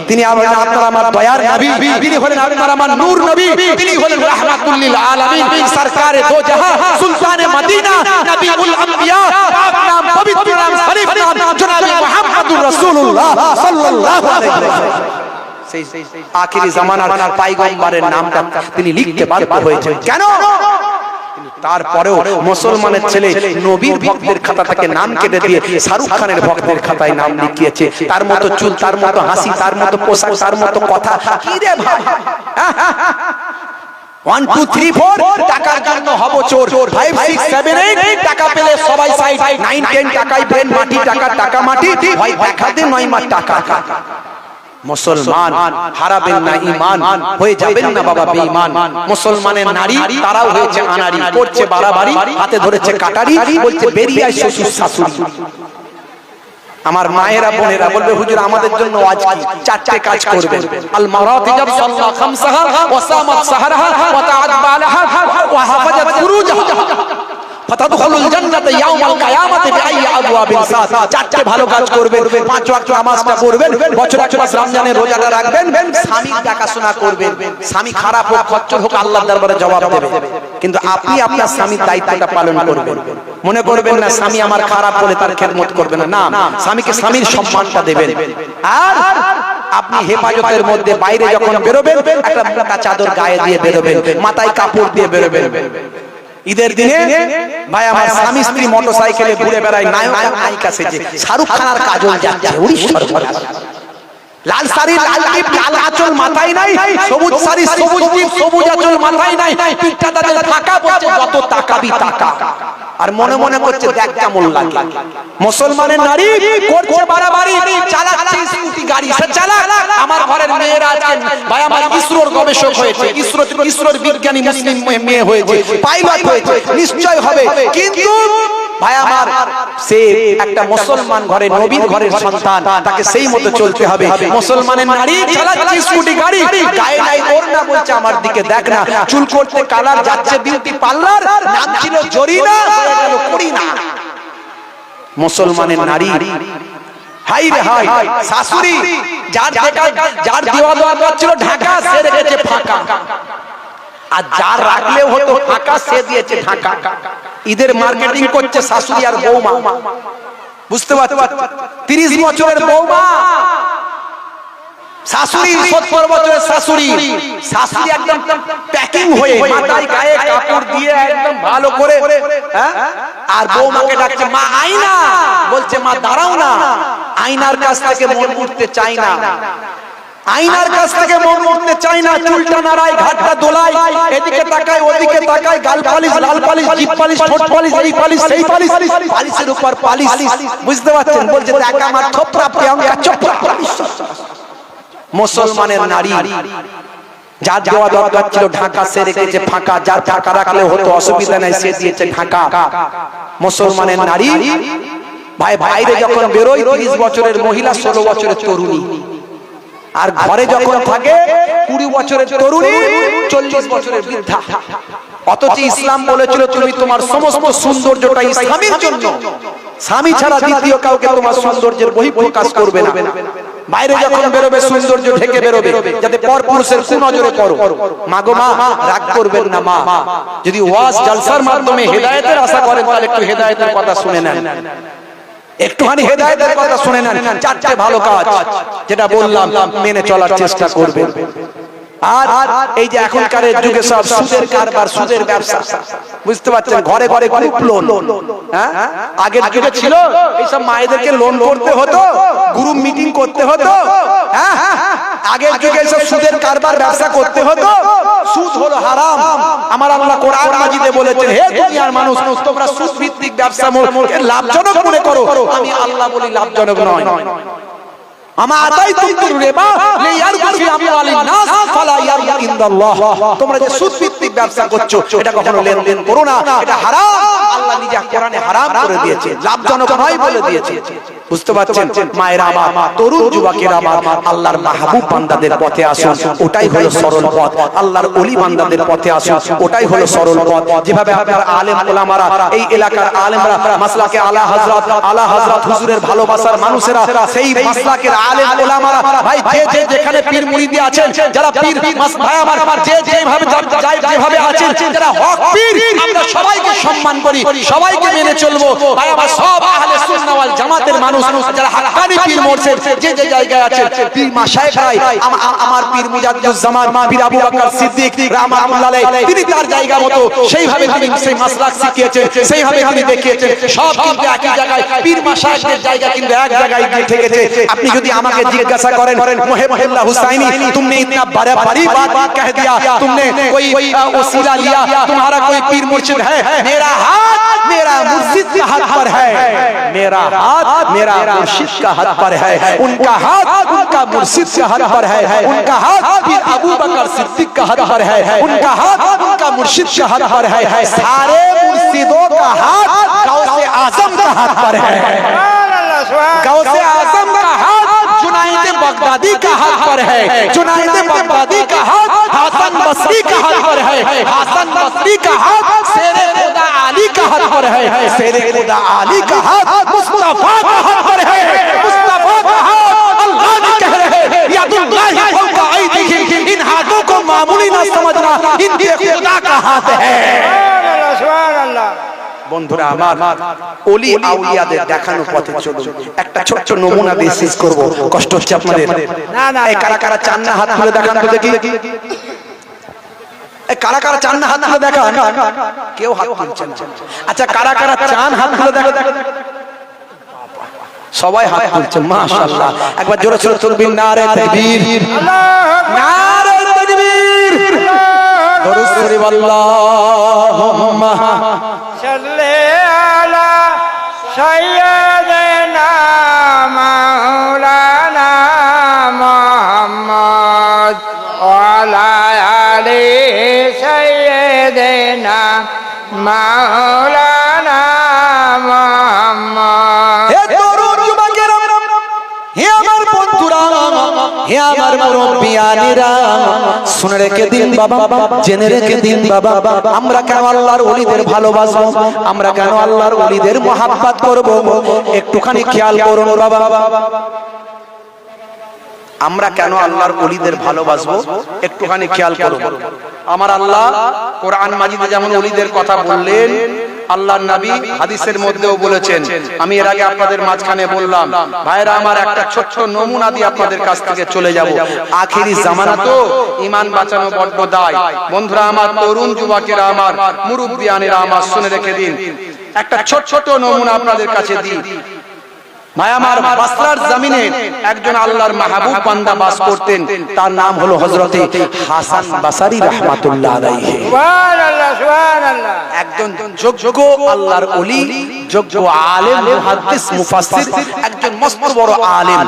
তিনি আপনার আমার দয়ার নবী, তিনি হলেন আপনার আমার নূর নবী, তিনি হলেন রাহমাতুল লিল আলামিন, সরকারে দো জাহান, সুলতানে মদিনা, নবীউল আম্বিয়া, পাক নাম, পবিত্র নাম, শরীফ নাম জনাব মুহাম্মদুর রাসূলুল্লাহ সাল্লাল্লাহু আলাইহি ওয়াসাল্লাম। সেই আখিরি জামানার পয়গম্বরের নামটা তিনি লিখতে বাধ্য হয়েছেন। কেন? তারপরেও মুসলমানের ছেলে নবীর ভক্তের খাতা থেকে নাম কেটে দিয়ে শাহরুখ খানের ভক্তের খাতায় নাম লিখিয়েছে। তার মতো চুল, তার মতো হাসি, তার মতো পোশাক, তার মতো কথা। কি রে ভাই, 1 2 3 4 টাকার জন্য হব চোর, 5 6 7 8 টাকা পেলে সবাই সাইড, 9 10 টাকায় ব্রেন মাটি, টাকা মাটি, হয় দেখাতে নয় মা টাকা। মুসলমান হারাবেন না ঈমান, হয়ে যাবেন না বাবা বেঈমান। মুসলমানের নারী তারাও হয়েছে আনারি, করছে বাড়াবাড়ি, হাতে ধরেছে কাটারি, বলছে বেরিয়ে আয় শ্বশুর শাশুড়ি। আমার মায়েরা বোনেরা বলবে হুজুর আমাদের জন্য আজ কি 4টে কাজ করবেন। আল মারাতি জাব সাল্লা খামসাহা ওয়া সামাত সাহরাহা ওয়া তাআত বালাহা ওয়া হাফাজাত ফুরুজাহা ফাতাদখুলুল জান্নাতা ইয়াউমাল কিয়ামাতি বিআইয়ি আবওয়াবিন সাত। 4টে ভালো কাজ করবেন, 5 ওয়াক্ত নামাজটা পড়বেন, বছরে এক মাস রমজানের রোজাটা রাখবেন, স্বামীর দেখাশোনা করবেন। স্বামী খারাপ হোক খচ্চর হোক আল্লাহর দরবারে জবাব দেবে, কিন্তু আপনি আপনার স্বামীর দায়িত্বটা পালন করবেন। মনে করবেন না স্বামী আমার খারাপ বলে তার খেদমত করবেন না, না, স্বামীকে স্বামীর সম্মানটা দেবেন। আর আপনি হেফাজতের মধ্যে বাইরে যখন বেরোবেন একটা মোটা চাদর গায়ে দিয়ে বেরোবেন, মাথায় কাপড় দিয়ে বেরোবেন। ঈদের দিনে ভাই আমার স্বামী স্ত্রী মোটরসাইকেলে ঘুরে বেড়ায়, নায়ক নায়িকা সেজে, শাহরুখ খান আর কাজল যাচ্ছে, ওরে সর্বনাশ। লাল শাড়ি, লাল টিপ, লাল আঁচল মাথায় নাই, সবুজ শাড়ি, সবুজ টিপ, সবুজ আঁচল মাথায় নাই, পিঠটা তাদের টাকা বলছে যত টাকাবি টাকা, আর মনে মনে করছে দেখ কেমন লাগে। মুসলমানের নারী করছে বাড়াবাড়ি, চালাচ্ছে স্কুটি গাড়ি, সে চালাক। আমার ঘরের মেয়েরা আছেন ভাই আমার ইসরোর গবেষক হয়েছে, ইসরোর বিজ্ঞানী মুসলিম মেয়ে হয়েছে, পাইলট হয়েছে, নিশ্চয় হবে, কিন্তু ভাই আমার সে একটা মুসলমান ঘরে নবীর ঘরের সন্তান, তাকে সেই মতো চলতে হবে। মুসলমানের নারী চালাচ্ছে স্কুটি গাড়ি, গায়ে নাই ওড়না, বলছে আমার দিকে দেখ না, চুল করতে কালার, যাচ্ছে বিউটি পার্লার, নাম ছিল জরিনা, হয়ে গেল করিনা। মুসলমানের নারী হাই রে হাই, শাশুড়ি যার দেওয়া ছিল ঢাকা সে রেখেছে ফাঁকা, আর যার রাখলেও হতো ফাঁকা সে দিয়েছে ঢাকা। ঈদের মার্কেটিং করছে শাশুড়ি আর বৌমা, বুঝতে পারছো? 30 বছরের বৌমা, শাশুড়ি 70 বছরের শাশুড়ি, শাশুড়ি একদম প্যাকিং হয়ে মাথায় গায়ে কাপড় দিয়ে একদম ভালো করে, আর বৌমাকে ডাকছে মা আয়না, বলছে মা দাঁড়াও না, আয়নার কাছ থেকে মন উঠতে চাই না, আয়নার কাছ থেকে মন উঠতে চাই না, চুলটা নাড়ায়, ঘাটটা দোলায়, এদিকে তাকায় ওদিকে তাকায়, গাল পালিশ, লাল পালিশ, জিভ পালিশ, ঠোঁট পালিশ, এই পালিশ সেই পালিশ, পালিশের উপর পালিশ, বুঝতে পারছেন? বলছে দেখ আমার থোপড়া প্রিয়াঙ্কা চোপড়া। মুসলমানের নারী যার দেওয়া দরকার ছিল ঢাকা সে রেখেছে ফাঁকা, যার ফাঁকা রাখলে হতো অসুবিধা নাই সে দিয়েছে ঢাকা। মুসলমানের নারী ভাই বাইরে যখন বেরোয় 30 বছরের মহিলা, 16 বছরের তরুণী, আর ঘরে যখন থাকে 20 বছরের তরুণী, 40 বছরের বৃদ্ধা। অথচ ইসলাম বলেছিল তুমি তোমার সমস্ত সৌন্দর্যটা স্বামীর জন্য, স্বামী ছাড়া দ্বিতীয় কাউকে তোমার সৌন্দর্যের বহিঃপ্রকাশ করবে না। বাইরে যখন বেরোবে সৌন্দর্য ঢেকে বেরোবে, যাতে পরপুরুষের কুনজরে করো। মাগো মা রাগ করবেন না মা, যদি ওয়াজ জলসার মাধ্যমে হেদায়েতের আশা করেন তাহলে একটু হেদায়েতের কথা শুনে নেন, একটুখানি হেদায়েতের কথা শুনে নেন। 4টে ভালো কাজ যেটা বললাম মেনে চলার চেষ্টা করবেন। আর এই যে এখনকার যুগে সব সুদের কারবার, সুদের ব্যবসা, বুঝতে পারছেন? ঘরে ঘরে গ্রুপ লোন, আগের যুগে ছিল এইসব মায়েদেরকে লোন করতে হতো, গ্রুপ মিটিং করতে হতো, আগের যুগে এইসব সুদের কারবার ব্যবসা করতে হতো। সুদ হলো হারাম। আমার আল্লাহ কোরআন মাজিদে বলেছেন হে দুনিয়ার মানুষ তোমরা সুদ ভিত্তিক ব্যবসা লাভজনক মনে করো, আমি আল্লাহ বলি লাভজনক নয়। তোমরা যে সুদ ভিত্তিক ব্যবসা করছো এটা কখনো লেনদেন করো না, এটা হারাম। আল্লাহ নিজে কোরআনে হারাম করে দিয়েছে, লাভজনক নয় বলে দিয়েছে। বুঝতে পারছেন? মায়েরা আমার, তরুণ যুবকেরা আমার, আল্লাহর মাহবুব বান্দাদের পথে আসুন, ওটাই হলো সরল পথ। আল্লাহর ওলি বান্দাদের পথে আসুন, ওটাই হলো সরল পথ। যেভাবে আপনার আলেম ওলামারা, এই এলাকার আলেমরা, মাসলাকে আলা হযরত হুজুরের ভালোবাসার মানুষেরা, সেই মাসলাকের আলেম ওলামারা ভাই যে যেখানে পীর মুরিদি আছেন, যারা পীর ভাই আমার যে যেভাবে আছেন, যারা হক পীর, আমরা সবাইকে সম্মান করি, সবাইকে মেনে চলবো। ভাই আমার সব আহলে সুন্নাহ ওয়াল জামাতের মানুষ যারা হাক্কানি পীর মুর্শিদ যে যে জায়গায় আছে, পীর মাশায়েখরাই আমার পীর মুজাদ্দিদুজ্জামান পীর আবু বকর সিদ্দিক রাহমাতুল্লাহ আলাইহি তিনি তার জায়গা মতো সেইভাবে তিনি সেই মাসলাক শিখিয়েছেন, সেইভাবে তিনি দেখিয়েছেন। সব কিন্তু একই জায়গায়, পীর মাশায়েখদের জায়গা কিন্তু এক জায়গায় গিয়ে ঠেকেছে। আপনি যদি আমাকে জিজ্ঞাসা করেন মুহিবুল্লাহ হুসাইনি तुमने इतना बड़ा बड़ी बात कह दिया, तुमने कोई वसीला लिया, तुम्हारा कोई पीर मुर्शिद है? मेरा हाथ मेरा मुर्शिद का हाथ पर है, मेरा हाथ मेरा मुर्शिद का हाथ पर है, उनका हाथ उनका मुर्शिद का हाथ पर है, उनका हाथ पीर अबू बकर सिद्दीक का हाथ पर है, उनका हाथ उनका मुर्शिद का हाथ पर है। सारे मुर्शिदों का हाथ गौसे आजम का हाथ पर है, गौसे आजम का हाथ जुनाइद बगदादी का हाथ पर है, जुनाइद बगदादी का हाथ हसन बसरी का हाथ पर है, हसन बसरी का हाथ शेरे खुदा आली का हाथ पर है, शेरे खुदा आली का हाथ मुस्तफा का हाथ पर है, मुस्तफा का हाथ अल्लाह ने कह रहे हैं यदुल्लाहि फौका ऐदिहिम, इन हाथों को मामूली ना समझना, इनके खुदा का हाथ है। সুবহান আল্লাহ। বন্ধুরা আমার, ওলি আউলিয়াদের দেখানো পথে চলুন। একটা ছোট্ট নমুনা দিয়ে শেষ করব, কষ্ট হচ্ছে আপনাদের? না না এই কারা কারা চান না হাত তুলে দেখান তো দেখি, এই কারা কারা চান না হাত তুলে দেখান। কেউ হাত তুলছেন না। আচ্ছা কারা কারা চান হাত তুলে দেখান। সবাই হাত তুলছে, মাশাআল্লাহ। একবার জোরে জোরে তুলবেন, নারে তাকবীর, নারে তাকবীর, দরুদ শরীফ, আল্লাহুম্মা সাল্লি আলা সাইয়্যিদিনা মাওলানা মুহাম্মদ ওয়া আলা আলি সাইয়্যিদিনা মাওলানা মুহাম্মদ। হে তরুণ যুবকেরা, হে আমার বন্ধুরা, হে আমার মুরব্বিয়ানেরা, শুনে রেখে দিন বাবা, জেনে রেখে দিন বাবা, আমরা কেন আল্লাহর ওলিদের ভালোবাসবো, আমরা কেন আল্লাহর ওলিদের মহাব্বত করব, একটুখানি খেয়াল করুন বাবা। আমরা কেন আল্লাহর ওলিদের ভালোবাসবো একটুখানি খেয়াল করুন। আমার আল্লাহ কোরআন মাজিদে যেমন ওলিদের কথা বললেন, আল্লাহর নবী হাদিসের মধ্যেও বলেছেন। আমি এর আগে আপনাদের মাঝখানে বললাম, ভাইরা আমার, একটা ছোট্ট নমুনা দিয়ে আপনাদের কাছ থেকে চলে যাব। আখেরি জামানা তো, ঈমান বাঁচানো বড্ড দায়। বন্ধুরা আমার, তরুণ যুবকেরা আমার, মুরব্বিয়ানেরা আমার, শুনে রেখে দিন, একটা ছোট নমুনা আপনাদের কাছে দিই। ভাই আমার, বাসরার জমিনে একজন আল্লাহর মাহবুব বান্দা বাস করতেন, তার নাম হলো হযরতে হাসান বসরি রাহমাতুল্লাহ আলাইহি। সুবহানাল্লাহ সুবহানাল্লাহ। একজন যোগ্য আল্লাহর ওলি, যোগ্য আলেম, মুহাদ্দিস, মুফাসসির, একজন মস্ত বড় আলেম,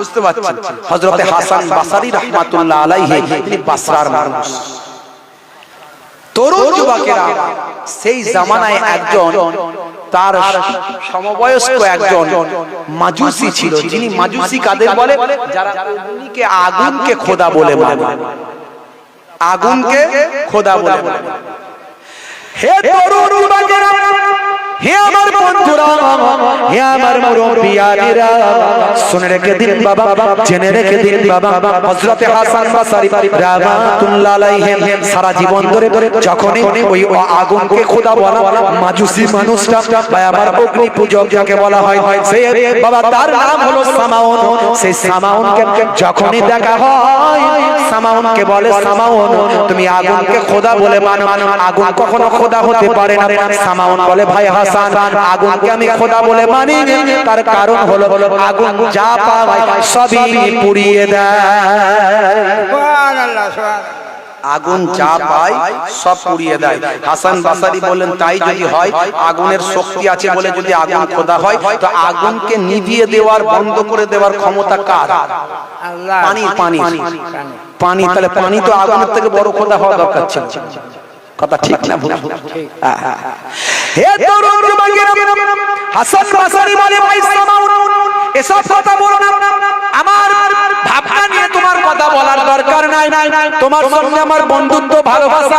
বুঝতে পারছেন? হযরতে হাসান বসরি রাহমাতুল্লাহ আলাইহি, তিনি বাসরার মানুষ। তরুণ যুবকেরা, সেই জামানায় একজন তার সমবয়স্ক একজন মাজুসি ছিল, যিনি মাজুসি কাদের বলে? যারা অগ্নিকে, আগুনকে খোদা বলে মানে, আগুনকে খোদা বলে মানে। হে তরুণ যুবকেরা, হে আমার বন্ধুরা, হে আমার মুরব্বিয়ানেরা, শুনে রেখে দিন বাবা, জেনে রেখে দিন বাবা, হযরতে হাসান বসরি রাহমাতুল্লাহ আলাইহি সারা জীবন ধরে যখনই ওই আগুনকে খোদা বলা মাজুসি মানুষটা, ভাই আমার, অগ্নি পূজক যাকে বলা হয়, সে বাবা তার নাম হলো সামাউন। সেই সামাউনকে যখনই দেখা হয়, সামাউনকে বলে, সামাউন তুমি আগুনকে খোদা বলে মানো, আগুন কখনো খোদা হতে পারে না। সামাউন বলে, ভাই হাসান, আগুনকে আমি খোদা বলে মানি, তার কারণ হলো আগুন যা পায় সবই পুড়িয়ে দেয়। সুবহানাল্লাহ সুবহানাল্লাহ। আগুন যা পায় সব পুড়িয়ে দেয়। হাসান বসরি বলেন, তাই যদি হয়, আগুনের শক্তি আছে বলে যদি আগুন খোদা হয়, তো আগুনকে নিভিয়ে দেওয়ার, বন্ধ করে দেওয়ার ক্ষমতা কার? আল্লাহ। পানি, পানি, পানি। তাহলে পানি তো আগুনের থেকে বড় খোদা হওয়া দরকার ছিল। কথা ঠিক না ভুল? হে তরুণ যুবকেরা, হাসান বসরি বলে, ভাই সামাউন, এসব কথা বলো না, আমার ভাবনা নিয়ে তোমার কথা বলার দরকার দরকার নাই, তোমার সঙ্গে আমার বন্ধুত্ব ভালোবাসা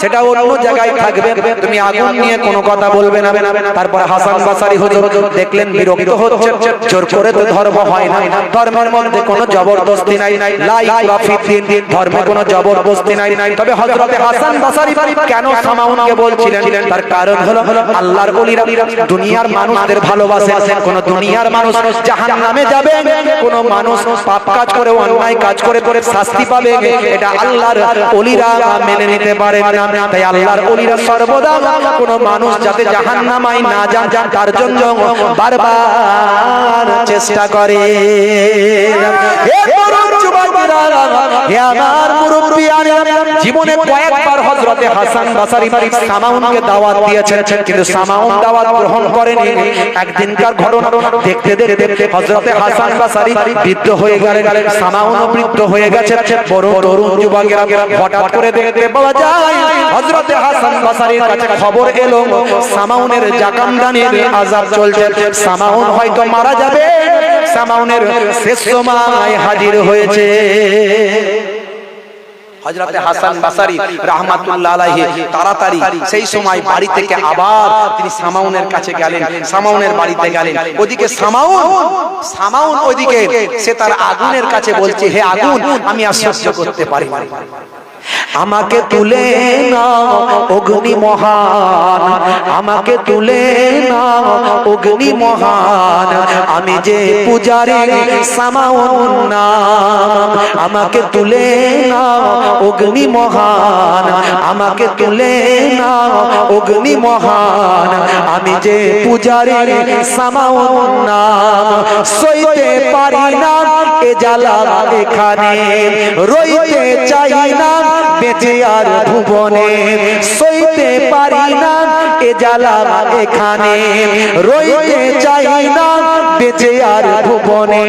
সেটা অন্য জায়গায় থাকবে, তুমি আগুন নিয়ে কোনো কথা বলবে না। তারপর হাসান বাসারি হুজুর দেখলেন বিরক্ত হচ্ছে, জোর করে তো ধর্ম হয় না, ধর্মের মধ্যে কোনো জবরদস্তি নাই, লা ইকরাহা ফিদ দ্বীন, ধর্মে কোনো জবরদস্তি নাই। তবে হযরতে হাসান বাসারি কেন সামাউনকে বলছিলেন, তার কারণ হলো আল্লাহর ওলিরা দুনিয়ার মানুষদের ভালোবাসে। কোন দুনিয়ার মানুষ জাহান্নামে যাবে, কোন মানুষ পাপ কাজ করে অন্যায় কাজ করে শাস্তি পাবে, এটা আল্লাহর ওলিরা মেনে নিতে পারে না। তাই আল্লাহর ওলিরা সর্বদা কোন মানুষ যাতে জাহান্নামে না যান তার জন্য বারবার চেষ্টা করে। জীবনে কয়েকবার হযরতে হাসান বাসারি সামাউনকে দাওয়াত দিয়েছেন, কিন্তু সামাউন দাওয়াত গ্রহণ করেনি। একদিনকার ঘটনা দেখতে দেখতে হযরতে হাসান বাসারি বৃদ্ধ হয়ে গেলেন, সামাউনও বৃদ্ধ হয়ে গেছে। বড় তরুণ যুবকেরা হঠাৎ করে দেখতে পাওয়া যায় হযরতে হাসান বাসারির কাছে খবর এলো সামাউনের জাকামদানির আযাব চলছে, সামাউন হয়তো মারা যাবে। সামাউনের শেষ সময় হাজির হয়েছে। হযরতে হাসান বাসারি রাহমাতুল্লাহ আলাইহি তাড়াতাড়ি সেই সময় বাড়ি থেকে আবার তিনি সামাউনের কাছে গেলেন, সামাউনের বাড়িতে গেলেন। ওদিকে সামাউন ওদিকে সে তার আগুনের কাছে বলছে, হে আগুন, আমি আর সহ্য করতে পারি না, আমাকে তুলে নাও অগ্নি মহান, আমাকে তুলে নাও অগ্নি মহান, আমি যে পূজারি সামাউন নাম, আমাকে তুলে নাও অগ্নি মহান, আমাকে তুলে নাও অগ্নি মহান, আমি যে পূজারি সামাউন নাম। সইতে পারি না এ জ্বালা এখানে, রইতে চাই না বেঁচে আর ভুবনে, সইতে পারি না এ জ্বালা এখানে, রইতে চাই না বেঁচে আর ভুবনে,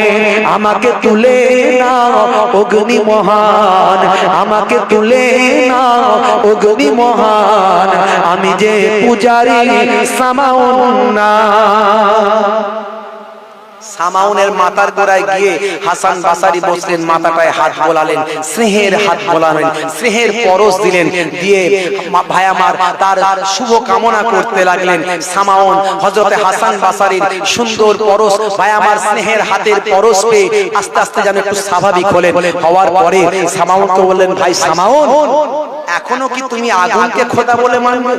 আমাকে তুলে নাও অগ্নি মহান, আমাকে তুলে নাও অগ্নি মহান, আমি যে পূজারি সামাউন নাম। সামাউনের মাথার গোড়ায় গিয়ে হাসান বাসারি বসলেন, মাথাটায় হাত বোলালেন, স্নেহের হাত বোলালেন, স্নেহের পরশ দিলেন, দিয়ে ভাই আমার তার শুভ কামনা করতে লাগলেন। সামাউন হযরতে হাসান বাসারির সুন্দর পরশ, ভাই আমার স্নেহের হাতের পরশ পেয়ে আস্তে আস্তে যেন একটু স্বাভাবিক হলেন। হওয়ার পরে সামাউনকে বললেন, ভাই সামাউন, এখনো কি তুমি আগুনকে খোদা বলে মানবে?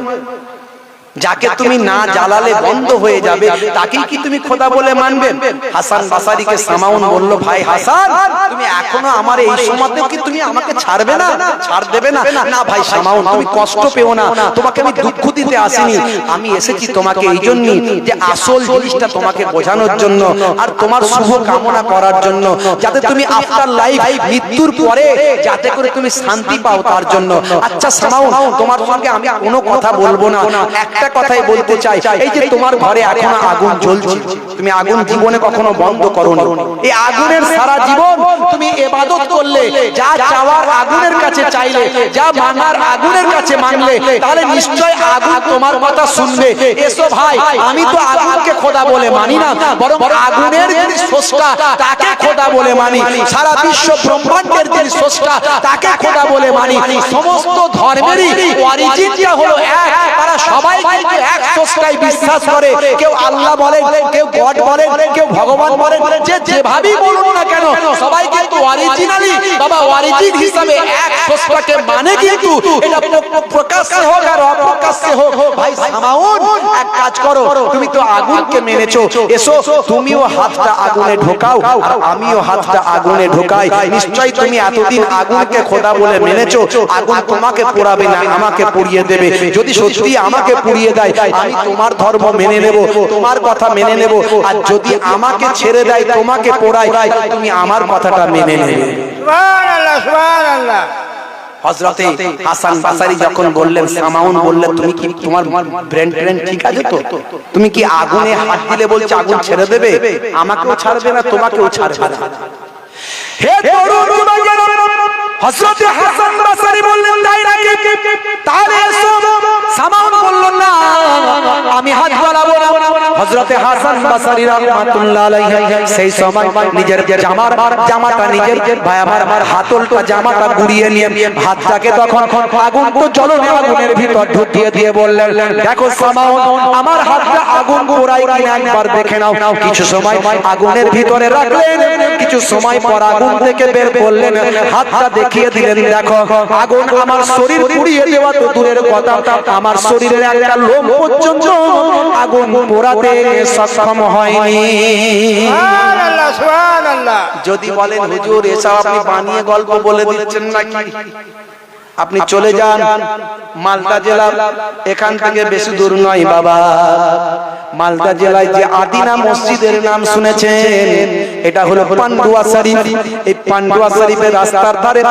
যাকে তুমি না জ্বালালে বন্ধ হয়ে যাবে তাকেই কি তুমি খোদা বলে মানবে? হাসান বাসারিকে সামাউন বলল, ভাই হাসান, তুমি এখনো আমার এই সময়তে কি তুমি আমাকে ছাড়বে না, ছাড় দেবে না? না ভাই সামাউন, তুমি কষ্ট পেও না, তোমাকে আমি দুঃখ দিতে আসিনি, আমি এসেছি তোমাকে এই জন্য যে আসল জিনিসটা তোমাকে বোঝানোর জন্য আর তোমার শুভ কামনা করার জন্য, যাতে তুমি আফটার লাইফ, মৃত্যুর পরে যাতে করে তুমি শান্তি পাও তার জন্য। আচ্ছা সামাউন, তোমার সঙ্গে আমি কোনো কথা বলবো না, একটা কথাই বলতে চাই, এই যে তোমার ঘরে এখনো আগুন জ্বলছে, তুমি আগুন জীবনে কখনো বন্ধ করোনি, এই আগুনের সারা জীবন তুমি ইবাদত করলে, যা চাওয়ার আগুনের কাছে চাইলে, যা মানার আগুনের কাছে মানলে, তাহলে নিশ্চয় আগুন তোমার কথা শুনবে। এসো ভাই, আমি তো আগুনকে খোদা বলে মানি না, বরং আগুনের যিনি স্রষ্টা তাকে খোদা বলে মানি, সারা বিশ্ব ব্রহ্মাণ্ডের যিনি স্রষ্টা তাকে খোদা বলে মানি। সমস্ত ধর্মেরই অরিজিনটা হলো এক, তারা সবাই কিন্তু এক স্রষ্টায় বিশ্বাস করে। কেউ আল্লাহ বলেন, কেউ গড বলেন, কেউ ভগবান বলেন, যে যেভাবেই বলুন না কেন, সবাই কিন্তু অরিজিনালি বাবা অরিজিন হিসাবে এক স্রষ্টাকে মানে। কিন্তু এটা প্রকাশ্যে হোক আর অপ্রকাশ্যে হোক, ভাই সামাউন এক কাজ করো, তুমি তো আগুনকে মেনেছো, এসো তুমিও হাতটা আগুনে ঢোকাও আর আমিও হাতটা আগুনে ঢোকাই। নিশ্চয়ই তুমি এতদিন আগুনকে খোদা বলে মেনেছো, আগুন তোমাকে পোড়াবে না, আমাকে পুড়িয়ে দেবে। যদি সত্যি আমাকে পুড়িয়ে দেয়, আমি তোমার ধর্ম মেনে নেব, তোমার কথা মেনে নেব, আর যদি আমাকে ছেড়ে দেয়, তোমাকে পোড়ায়, তুমি আমার কথাটা মেনে নেবে। সুবহানাল্লাহ, সুবহানাল্লাহ। হযরতে হাসান বাসারি যখন বললেন, সামাউন বললেন, তুমি কি তোমার ব্রেন ঠিক আছে তো? তুমি কি আগুনে হাত দিলে বলছো আগুন ছেড়ে দেবে? আমাকেও ছাড়বে না, তোমাকেও ছাড়বে না। হে তরুণ যুবকেরা, হযরত হাসান বসরি বললেন তাই নাকি, তাহলে এসো। সামাউন বলল না, আমি হাত বাড়াবো না। হযরত হাসান বসরি রাহমাতুল্লাহ আলাইহি সেই সময় নিজের জামাটা নিজের ভাই আমার হাতলটা জামাটা গুড়িয়ে নিয়ে হাতটাকে তখন আগুন তো জ্বলনে আগুনের ভিতর ঢুকিয়ে দিয়ে বললেন, দেখো সামাউন, আমার হাতটা আগুন পোড়ায় কিনা একবার দেখে নাও। কিছু সময় আগুনের ভিতরে রাখলেন, কিছু সময় পর আগুন থেকে বের করলেন, হাতটা দেখিয়ে দিলেন, দেখো আগুন আমার শরীর পুড়িয়ে দেওয়া তো দূরের কথা, আমার শরীরের একটা লোম পর্যন্ত আগুন পোড়াতে সক্ষম হয়নি। সুবহানাল্লাহ, সুবহানাল্লাহ। যদি বলেন হুজুর এসব আপনি বানিয়ে গল্প বলে দিচ্ছেন নাকি, আপনি চলে যান মালদা জেলা, এখান থেকে বেশি দূর নয় বাবা। মালদা জেলায় যে আদিনা মসজিদের নাম শুনেছেন, এটা হলো পান্ডুয়া শরীফ। এই পান্ডুয়া শরীফের রাস্তার ধারে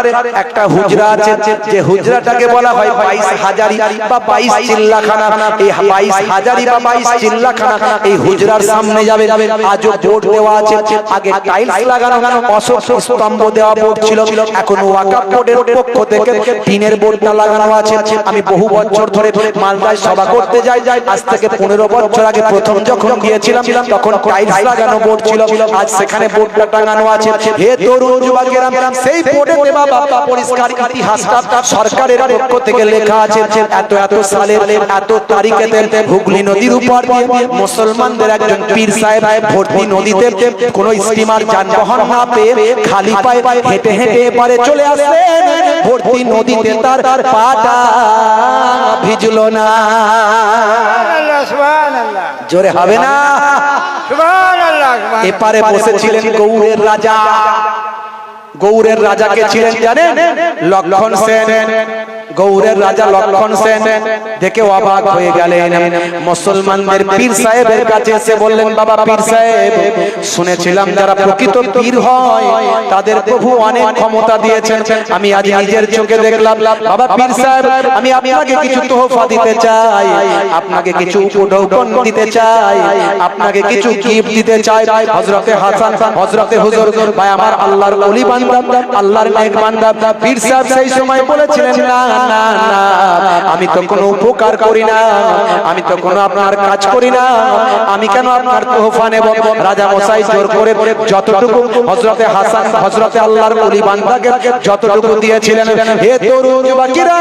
একটা হুজরা আছে, যে হুজরাটাকে বলা হয় 22 হাজারি বা 22 চিল্লাখানা। এই 22 হাজারি বা 22 চিল্লাখানা এই হুজরার সামনে যাবে, আজও বোর্ড দেওয়া আছে। আগে টাইলস লাগানো, অশোক স্তম্ভ দেওয়া বোর্ড ছিল, এখন ওয়াকাফ বোর্ডের পক্ষ থেকে টিনের বোর্ডটা লাগানো আছে। আমি বহু বছর ধরে মালদায় সভা করতে যাই, আজ থেকে 15 বছর আগে প্রথম যখন গিয়েছিলাম তখন টাইলস লাগানো বোর্ড ছিল, আজ সেখানে বোর্ডটা টাঙানো আছে। হে তরুণ যুবকেরা, সেই বোর্ডে বাবা পরিষ্কার ইতিহাসটা সরকারের পক্ষ থেকে লেখা আছে। এত এত সালের এত তারিখেতে হুগলি নদীর উপর দিয়ে মুসলমানদের একজন পীর সাহেব ভর্তি নদীতে কোনো স্টিমার যানবাহন না পেয়ে খালি পায়ে হেঁটে হেঁটে এপারে চলে আসলেন। ভর্তি নদীতে তার পাটা ভিজলো না। সুবহানাল্লাহ, সুবহানাল্লাহ। জোরে হবে না? সুবহানাল্লাহ, সুবহানাল্লাহ। এপারে বসেছিলেন গৌড়ের রাজা। গৌড়ের রাজাকে ছিলেন জানেন? লক্ষণ সেন। গৌড়ের রাজা লক্ষণ সেন দেখে অবাক হয়ে গেলেন। মুসলমানদের পীর সাহেবের কাছে এসে বললেন, বাবা পীর সাহেব, শুনেছিলাম যারা প্রকৃত পীর হয় তাদের প্রভু অনেক ক্ষমতা দিয়েছেন, আমি আজ নিজের চোখে দেখলাম। বাবা পীর সাহেব, আমি আপনাকে কিছু তোহফা দিতে চাই, আপনাকে কিছু উপঢৌকন দিতে চাই, আপনাকে কিছু গিফট দিতে চাই। হযরতে হাসান, হযরতে হুজুর ভাই আমার আল্লাহর ওলি বান্দা, আল্লাহর নেক বান্দা পীর সাহেব সেই সময় বলেছিলেন, না না না, আমি তো কোনো উপকার করি না, আমি তো কোনো আপনার কাজ করি না, আমি কেন আপনার তোহফা নেব? রাজা মশাই জোর করে যতটুকু হযরতে হাসান, হযরতে আল্লাহর ওলি বান্দাকে যতটুকু দিয়েছিলেন, হে তরুণ যুবকেরা,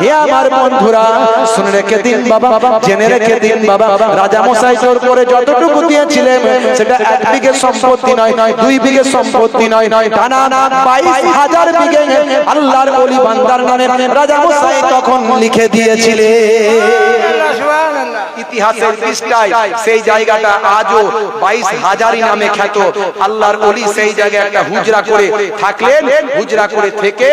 হে আমার বন্ধুরা, শুনে রেখে দিন বাবা, জেনে রেখে দিন বাবা, রাজা মশাই জোর করে যতটুকু দিয়েছিলেন সেটা 1 বিঘে সম্পত্তি নয়, 2 বিঘে সম্পত্তি নয়, টানা 22,000 বিঘে আল্লাহর ওলি বান্দার নামে রাজা মশাই তখন লিখে দিয়েছিলেন। সুবহানাল্লাহ, সুবহানাল্লাহ। ইতিহাসের পৃষ্ঠায় সেই জায়গাটা আজও 22 হাজারি নামে খ্যাত। আল্লাহর ওলি সেই জায়গায় একটা হুজরা করে থাকলেন, হুজরা করে থেকে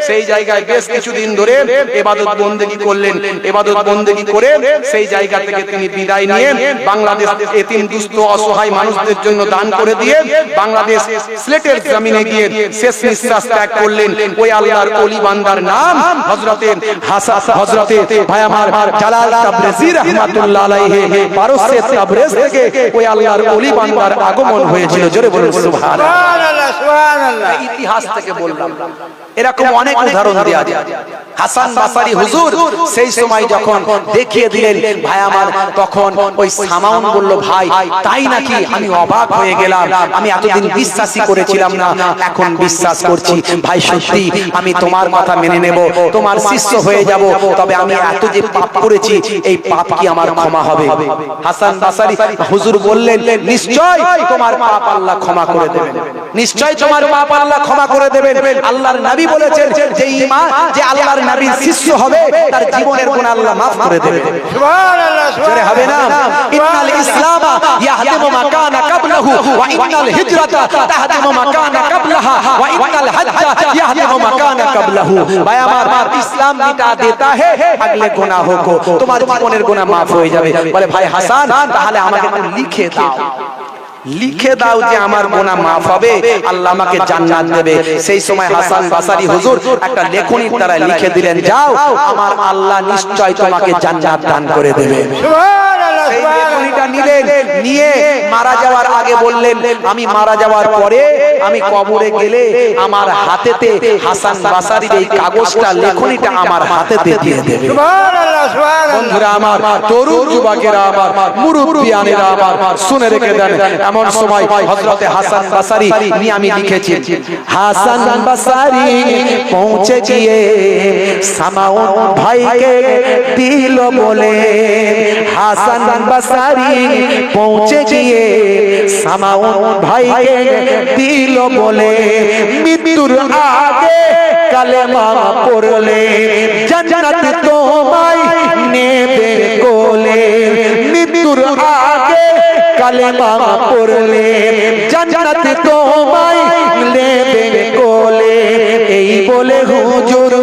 সেই জায়গায় বেশ কিছুদিন ধরে ইবাদত বন্দেগী করলেন। ইবাদত বন্দেগী করে সেই জায়গা থেকে তিনি বিদায় নিয়ে বাংলাদেশ এতিম দুস্থ অসহায় মানুষদের জন্য দান করে দিয়ে বাংলাদেশ সিলেটের জমিনে গিয়ে শেষ নিঃশ্বাস ত্যাগ করলেন। ওই আল্লাহর ওলি বান্দার নাম হযরতে হাসান, হযরতে ভাই আমার জালাল তাবরেজি রাহমাতুল্লাহ আলাইহি। পারস্যের তাবরেজ থেকে ওই আল্লাহর ওলি বান্দার আগমন হয়েছিল। জোরে বলুন সুবহানাল্লাহ। সুবহানাল্লাহ, সুবহানাল্লাহ। ইতিহাস থেকে বললাম, এরকম অনেক উদাহরণ দেয়া যায়। হাসান বসরি হুজুর সেই সময় যখন দেখিয়ে দিলেন ভাই আমার, তখন ওই সামাউন বলল, ভাই তাই নাকি? আমি অবাক হয়ে গেলাম, আমি এতদিন বিশ্বাসই করেছিলাম না, এখন বিশ্বাস করছি। ভাই সত্যি আমি তোমার কথা মেনে নেব, তোমার শিষ্য হয়ে যাব, তবে আমি এত যে পাপ করেছি এই পাপ কি আমার ক্ষমা হবে? হাসান বসরি হুজুর বললেন, নিশ্চয় তোমার পাপ আল্লাহ ক্ষমা করে দেবেন, নিশ্চয় তোমার পাপ আল্লাহ ক্ষমা করে দেবেন। আল্লাহর নবী বলেছেন যে ঈমান, যে আল্লাহর নবীর শিষ্য হবে তার জীবনের গুনাহ আল্লাহ maaf করে দেবেন। সুবহানাল্লাহ, জোরে হবে না? ইন্নাল ইসলামা ইয়াহদিমু মা কানা ক্বাবলাহু ওয়া ইন্নাল হিজরাতা তাহদিমু মা কানা ক্বাবলাহা ওয়া ইন্নাল হজ্জা ইয়াহদিমু মা কানা ক্বাবলাহু। ভাই আমার, ইসলাম মিটা দেতা হে আগলে গুনাহোं को, তোমার জীবনের গুনাহ maaf হয়ে যাবে। বলে ভাই হাসান, তাহলে আমাকে একটু লিখে দাও। লিখে দাও যে আমার গুনাহ মাফ হবে, আল্লাহ আমাকে জান্নাত দেবে। সেই সময় হাসান বাসারি হুজুর একটা লেখনীর দ্বারা লিখে দিলেন, যাও আমার আল্লাহ নিশ্চয় তোমাকে জান্নাত দান করে দেবে। সুবহানাল্লাহ সেই সুবহানাল্লাহ লেখনীটা নিলেন, নিয়ে মারা যাওয়ার আগে বললেন, আমি মারা যাওয়ার পরে আমি কবরে গেলে আমার হাতেতে হাসান বাসারির এই কাগজটা লেখনীটা আমার হাতেতে দিয়ে দেবে। সুবহানাল্লাহ সুবহানাল্লাহ বন্ধুরা আমার, তরুণ যুবকেরা আমার, মুরব্বিয়ানেরা আমার, শুনে রেখে দেন, এমন সময় হযরতে হাসান বাসারি নিয়ে আমি লিখেছি, হাসান বাসারি পৌঁছে গিয়ে সামাউন ভাইকে দিল বলে, হাসান বাসারি পৌঁছে গিয়ে সামাউন ভাইকে দিল বলে, মৃত্যুর আগে কালেমা পড়লে জান্নাত তোমায় নেবে কোলে, মৃত্যুর আগে কালেমা পড়লে জান্নাত তোমায় নেবে কোলে। এই বলে হুজুর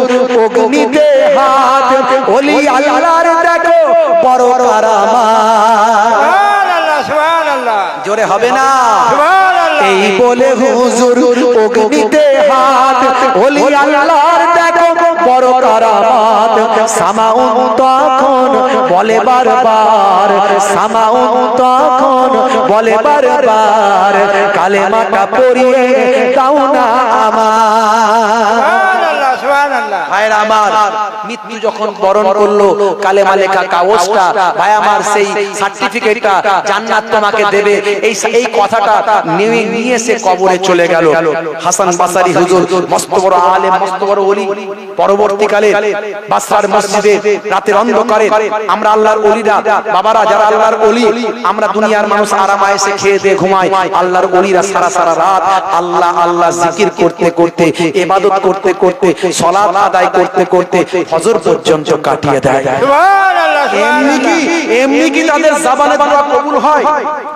অগ্নিতে হাত, ওলি আল্লাহর দেখো বড় কারামাত। সুবহানাল্লাহ সুবহানাল্লাহ জোরে হবে না? সুবহানাল্লাহ এই বলে হুজুর অগ্নিতে হাত, ওলি আল্লাহর দেখো বড় কারামাত। সামাউন তখন বলে বারবার, সামাউন তখন বলে বারবার, কালেমাটা পড়িয়ে দাও না আমার। সুবহানাল্লাহ সুবহানাল্লাহ ভাইরা আমার, মৃত্যু যখন বরণ করলো, কালেমা লেখা কাগজটা, ভাই আমার সেই সার্টিফিকেটটা জান্নাত তোমাকে দেবে, এই কথাটা নিয়ে সে কবরে চলে গেল। হাসান বাসারি হুজুর মস্ত বড় আলেম, মস্ত বড় ওলি। পরবর্তীকালে বাসরার মসজিদে রাতের অন্ধকারে আমরা আল্লাহর ওলিরা, বাবারা যারা আল্লাহর ওলি, আমরা দুনিয়ার মানুষ আরামায় এসে খেয়ে দিয়ে ঘুমায়, আল্লাহর ওলিরা সারা সারা রাত আল্লাহ আল্লাহ জিকির করতে করতে, ইবাদত করতে করতে, সালাত আদায় করতে করতে ফজর পর্যন্ত কাটিয়ে দেয়। সুবহানাল্লাহ এমনি কি তাদের জবানে দোয়া কবুল হয়?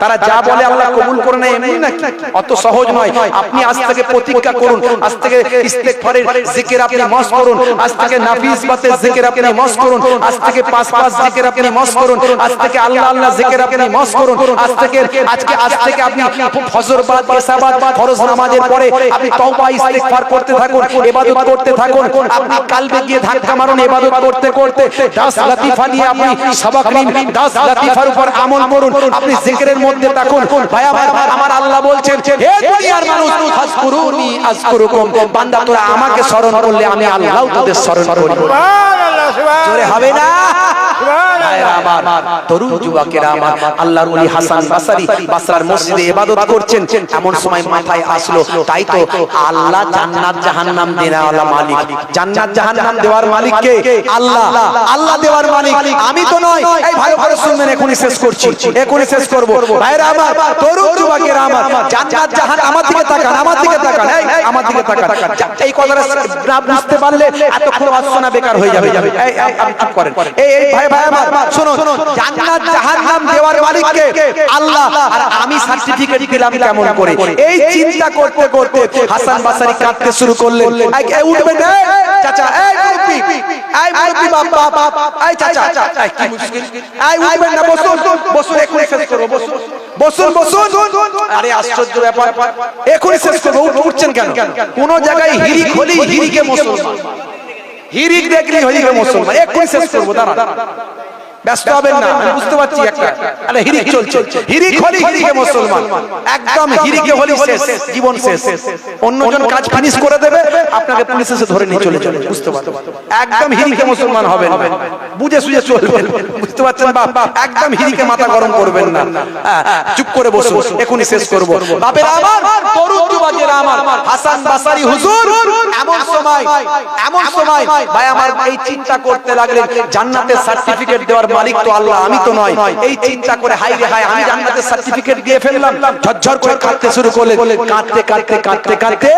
তারা যা বলে আল্লাহ কবুল করে না, এমনি নাকি? অত সহজ নয়। আপনি আজ থেকে প্রতিজ্ঞা করুন, আজ থেকে ইস্তেগফারের জিকির আপনি মশ করুন, আজ থেকে নাফিস বাতের জিকির আপনি মশ করুন, আজ থেকে পাঁচ পাঁচ জিকির আপনি মশ করুন, আজ থেকে আল্লাহ আল্লাহ জিকির আপনি মশ করুন, আজ থেকে আপনি ফজর বাদ ইশা বাদ ফরজ নামাজের পরে আপনি তওবা ইস্তেগফার করতে থাকুন, ইবাদত করতে থাকুন। আপনি কালবে গিয়ে ধাক্কা মারুন, ইবাদত করতে করতে 10 লতিফা নিয়ে আপনি সবক নিন, 10 লতিফার উপর আমল করুন, আপনি জিকিরের মধ্যে থাকুন। ভাই আমার আল্লাহ বলছেন, হে দুনিয়ার মানুষ, ফাজকুরুনি আযকুরুকুম, বান্দা তোরা আমাকে স্মরণ করলে আমি আল্লাহ তোদের স্মরণ করব। সুবহানাল্লাহ জোরে হবে না? সুবহানাল্লাহ আমার তরুণ যুবকেরা আমার, আল্লাহর ওলি হাসান বাসারি বাসরার মসজিদে ইবাদত করছেন, এমন সময় মাথায় আসলো, তাই তো আল্লাহ জান্নাত জাহান্নাম দেওয়ার মালিক, জান্নাত জাহান্নাম দেওয়ার মালিক কে? আল্লাহ। আল্লাহ দেওয়ার মালিক, আমি তো নয়। এই ভালো ভালো শুনবেন, এখনই শেষ করছি, এখনই শেষ করব। ভাইরা আমার, তরুণ যুবকেরা আমার, জান্নাত জাহান্নাম, আমার দিকে তাকান, আমার দিকে তাকান, এই আমার দিকে তাকান। এই কথাটা না বুঝতে পারলে এতক্ষণ আলোচনা বেকার হয়ে যাবে। এই আপনি চুপ করেন। এই ভাই আমার শুনুন, জান্নাত জাহান্নাম দেওয়ার মালিক কে? আল্লাহ। আর আমি সার্টিফিকেট দিলাম কেমন করে? এই চিন্তা করতে করতে হাসান বাসারি কাঁদতে শুরু করলেন। এই উঠবেন, এই চাচা, এই মুরব্বি, এই মুরব্বি বাবা, এই চাচা, এই কি মুশকিল, এই উঠবেন না, বসুন বসুন, এখনই শেষ করব, বসুন বসুন বসুন। আরে আশ্চর্য ব্যাপার, এখনই শেষ করব, উঠছেন কেন? কোন জায়গায় হিরিক হলি হিরিকে মুসলমান, হিরিক দেখলি হিরিকে মুসলমান, এখনই শেষ করব, দাঁড়ান, ব্যস্ত হবেন না, আমি বুঝতে পারছি একটা, আরে হিরিক চলছে, হিরিক হলি হিরিকে মুসলমান, একদম হিরিকে হলি শেষ, জীবন শেষ, অন্যজন কাজ ফিনিশ করে দেবে, আপনাকে পুলিশ এসে ধরে নিয়ে চলে যাবে, বুঝতে পারছেন? একদম হিরিকে মুসলমান হবেন, বুঝে সুঝে চলবেন, বুঝতে পারছেন বাবা? একদম হিরিকে মাথা গরম করবেন না, চুপ করে বসুন, এখনই শেষ করব। বাপেরা আমার, তরুণ যুবকেরা আমার, হাসান বাসারি হুজুর এমন সময় ভাই আমার এই চিন্তা করতে লাগলেন, জান্নাতের সার্টিফিকেট দেওয়ার মালিক তো আল্লাহ, আমি তো নয়। এই চিন্তা করে হাই রে হাই, আমি জান্নাতের সার্টিফিকেট দিয়ে ফেললাম। ঝরঝর করে কাঁদতে শুরু করলেন, কাঁদতে কাঁদতে কাঁদতে কাঁদতে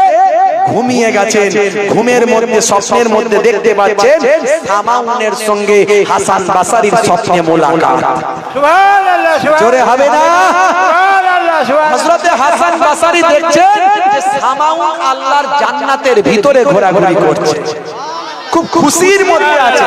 ঘুমিয়ে গেছেন। ঘুমের মধ্যে, স্বপ্নের মধ্যে দেখতে পাচ্ছেন সামাউনের সঙ্গে হাসান বাসারির স্বপ্নে মোলাকাত। সুবহানাল্লাহ জোরে হবে না? সুবহানাল্লাহ সুবহানাল্লাহ হযরতে হাসান বাসারি দেখছেন যে সামাউন আল্লাহর জান্নাতের ভিতরে ঘোরাঘুরি করছে। খুব খুশির মধ্যে আছে।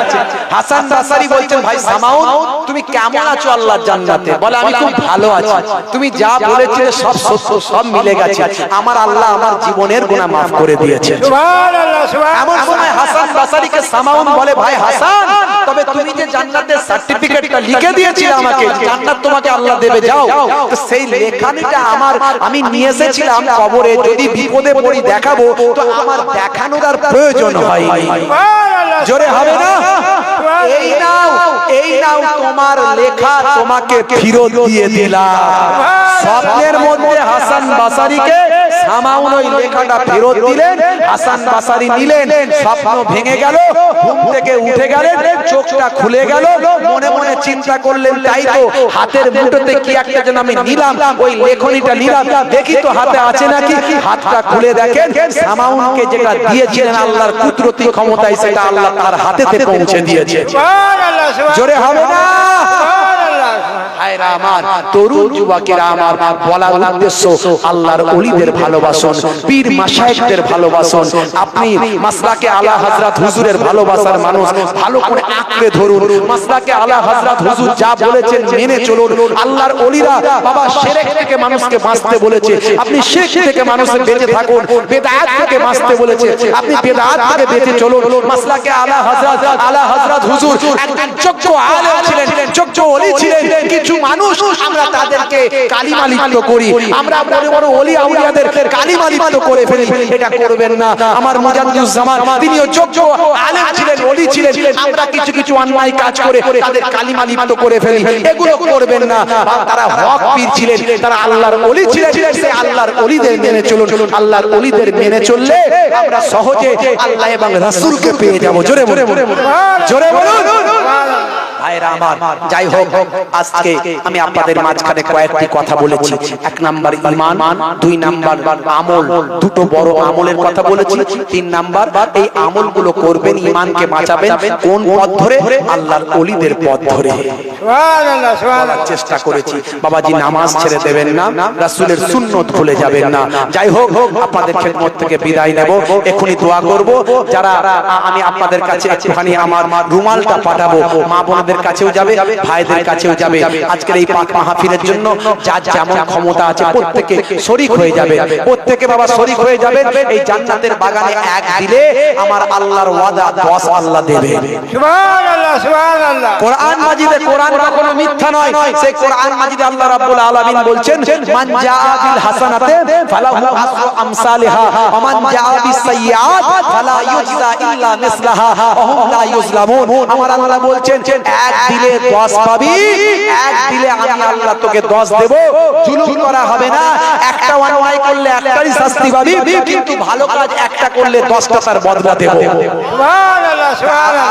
হাসান বাসারি বলছেন, ভাই সামাউন তুমি কেমন আছো আল্লাহর জান্নাতে? বলে আমি খুব ভালো আছি, তুমি যা বলেছিলে সব সত্য, সব মিলে গেছে, আমার আল্লাহ আমার জীবনের গুনাহ মাফ করে দিয়েছে। সুবহানাল্লাহ, এমন সময় হাসান বাসারিকে সামাউন বলে, ভাই হাসান, তবে তুমি যে জান্নাতের সার্টিফিকেটটা লিখে দিয়েছিলে আমাকে, জান্নাত তোমাকে আল্লাহ দেবে, যাও। তো সেই লেখাটা আমি নিয়ে এসেছিলাম কবরে, যদি বিপদে পড়ি দেখাবো, তো আমার দেখানোর আর প্রয়োজন হয়নি। জোরে হবে না? এই নাও তোমার লেখা, তোমাকে ফেরত দিয়ে দিলাম। স্বপ্নের মধ্যে হাসান বাসারিকে সামাউন ওই লেখাটা ফেরত দিলেন, হাসান বাসারি নিলেন, স্বপ্ন ভেঙে গেল, ঘুম থেকে উঠে গেলেন, চোখটা খুলে গেল, মনে মনে চিন্তা করলেন, তাই তো হাতের মুঠোতে কি একটা যেন আমি নিলাম, ওই লেখনীটা নিলাম, দেখি তো হাতে আছে নাকি। হাতটা খুলে দেখেন, সামাউনকে যেটা দিয়েছিলেন আল্লাহর কুদরতি ক্ষমতায়, সেটা আল্লাহ তার হাতেতে পৌঁছে দিয়েছে। জোরে হবে না? আমার তরুণ যুবকেরা, আমার বলার উদ্দেশ্য, আল্লাহর ওলিদের ভালোবাসুন, পীর মাশায়েখদের ভালোবাসুন। আপনি মাসলাকে আলা হযরত হুজুরের ভালোবাসার মানুষ, ভালো করে আঁকড়ে ধরুন। মাসলাকে আলা হযরত হুজুর যা বলেছেন মেনে চলুন। আল্লাহর ওলিরা বাবা শিরক থেকে মানুষকে বাঁচতে বলেছে, আপনি শিরক থেকে মানুষকে বেঁচে থাকুন। বিদআত থেকে বাঁচতে বলেছে, আপনি বিদআত থেকে বেঁচে চলুন। মাসলাকে আলা হযরত হুজুর একজন যোগ্য আলেম ছিলেন, যোগ্য ওলি ছিলেন। কিছু মানুষ আমরা তাদেরকে কালিমা লিপ্ত করি, আমরা বড় বড় ওলি আউলিয়াদের কালিমা লিপ্ত করে ফেলি, এটা করবেন না। আমার মুজাদ্দিদুজ্জামান তিনিও যোগ্য আলেম ছিলেন, ওলি ছিলেন, আমরা কিছু কিছু অন্যায় কাজ করে তাদের কালিমা লিপ্ত করে ফেলি, এগুলো করবেন না। তারা হক পীর ছিলেন, তারা আল্লাহর ওলি ছিলেন, সেই আল্লাহর ওলিদের মেনে চলুন। আল্লাহর ওলিদের মেনে চললে আমরা সহজে আল্লাহ এবং রাসূলকে পেয়ে যাব। জোরে বলুন, জোরে বলুন। ভাইরা আমার, যাই হোক, আজকে আমি আপনাদের মাঝখানে কয়েকটি কথা বলেছি। এক নাম্বার ঈমান, দুই নাম্বার আমল, দুটো বড় আমলের কথা বলেছি। তিন নাম্বার এই আমলগুলো করবেন, ঈমানকে বাঁচাবেন কোন পথ ধরে? আল্লাহর ওলিদের পথ ধরে। সুবহানাল্লাহ, সুবহানাল্লাহ। চেষ্টা করেছি বাবাজি, নামাজ ছেড়ে দেবেন না, রাসূলের সুন্নত ভুলে যাবেন না। যাই হোক, আপনাদের খেদমত থেকে বিদায় নেব, এখনই দোয়া করব। যারা আমি আপনাদের কাছে একটুখানি আমার রুমালটা পাঠাবো, মা বোনদের কাছেও যাবে, ভাইদের কাছেও যাবে। আজকের এই পাক মাহফিলের জন্য যার যেমন ক্ষমতা আছে প্রত্যেকে শরীক হয়ে যাবে, প্রত্যেকে বাবা শরীক হয়ে যাবে। এই জান্নাতের বাগানে এক দিলে আমার আল্লাহর ওয়াদা 10 আল্লাহ দেবে। সুবহানাল্লাহ, সুবহানাল্লাহ। কোরআন মাজিদে, কোরআন কখনো মিথ্যা নয়, সেই কোরআন মাজিদে আল্লাহ রাব্বুল আলামিন বলছেন, মান জাআ বিল হাসানাতি ফালাহু আশরু আমসালিহা ওয়া মান জাআ বিস সাইয়্যাত ফালা ইউজজা ইল্লা মিসলাহা ওয়া হুম লা ইউজলামুন। আমার আল্লাহ বলছেন, এক দিলে 10 পাবি, এক দিলে আমি আল্লাহ তোকে 10 দেব। জুলুম করা হবে না, একটা অন্যায় করলে একটাই শাস্তি পাবি, কিন্তু ভালো কাজ একটা করলে 10টা তার বদলা দেব। সুবহানাল্লাহ, সুবহানাল্লাহ।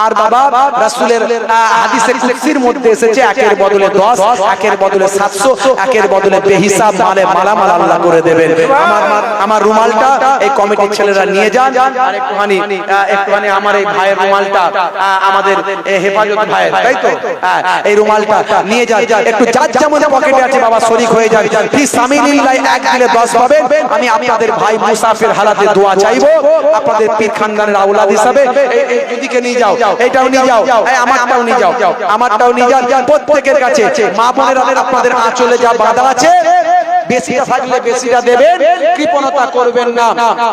আর বাবা রাসূলের হাদিসে কুদসির মধ্যে এসেছে, একের বদলে 10, একের বদলে 700, একের বদলে বেহিসাব মালে মালামাল আল্লাহ করে দেবেন। আমার রুমালটা এই কমিটির ছেলেরা নিয়ে যান, আর একটুখানি আমার এই ভাইয়ের রুমালটা, আমাদের হেফাজত ভাইয়ের, তাই তো, এই রুমালটা নিয়ে যান, একটু যার যেমন পকেটে আছে বাবা শরীক হয়ে যান। ফি সামিলিল্লাহ এক দিলে 10 পাবেন। আমি আপনাদের ভাই মুসাফির হালাতে দোয়া চাইবো, আপনাদের পীর খানদানের আওলাদ হিসাবে। এদিকে নিয়ে যাও, এটাও নিয়ে যাও, আমারটাও নিয়ে যাও, আমারটাও নিয়ে যান। প্রত্যেকের কাছে মা বোনেরা আপনাদের আঁচলে যা বাঁধা আছে, বেশিটা থাকলে বেশিটা দেবেন, কৃপণতা করবেন না।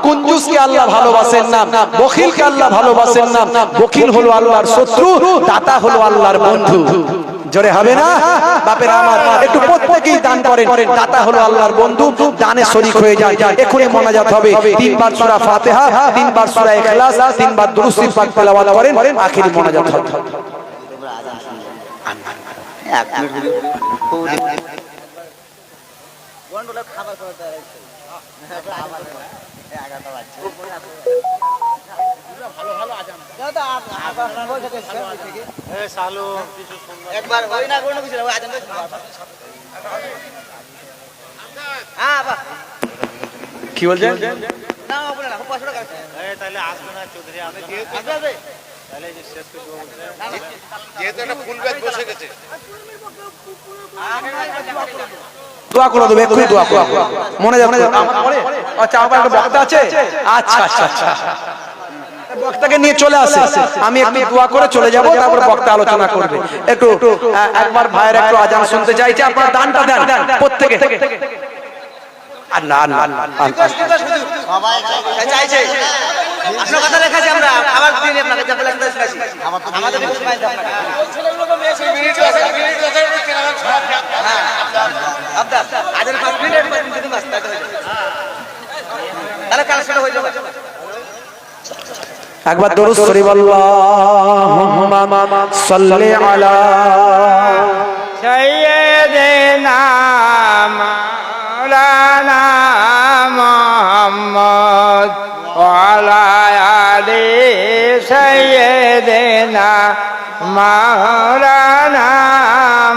কুঞ্জুসকে আল্লাহ ভালোবাসেন না, বখিলকে আল্লাহ ভালোবাসেন না। বখিল হলো আল্লাহর শত্রু, দাতা হলো আল্লাহর বন্ধু। জোরে হবে না বাপেরা আমার? একটু প্রত্যেকেই দান করেন, দাতা হলো আল্লাহর বন্ধু, দানে শরীক হয়ে যায়। এখনই মোনাজাত হবে, 3 বার সূরা ফাতিহা, 3 বার সূরা ইখলাস, 3 বার দুরূদ শরীফ পাক তেলাওয়াত করেন, আখিরি মোনাজাত হবে। কি বলছেন? দোয়া করে দেবে, এক্ষুনি দোয়া করো, মনে যাবে। আচ্ছা, আমার একটা বক্তা আছে। আচ্ছা আচ্ছা আচ্ছা, বক্তাকে নিয়ে চলে আসে, আমি একটু দোয়া করে চলে যাব, তারপর বক্তা আলোচনা করবে। একটু একবার ভাইয়ের একটু আজান শুনতে চাইছে, আপনারা দানটা দেন প্রত্যেকে। আর না না সবাই চাইছে আপনার কথা রেখেছি, আমরা খাবার দিন আপনাকে যাবে আমাদের তাহলে কালেকশন হয়ে যাবে। একবার দরুদ শরীফ আল্লাহুম্মা সাল্লি আলা সাইয়্যিদিনা মাওলানা মুহাম্মদ ওয়া আলা আলি সাইয়্যিদিনা মাওলানা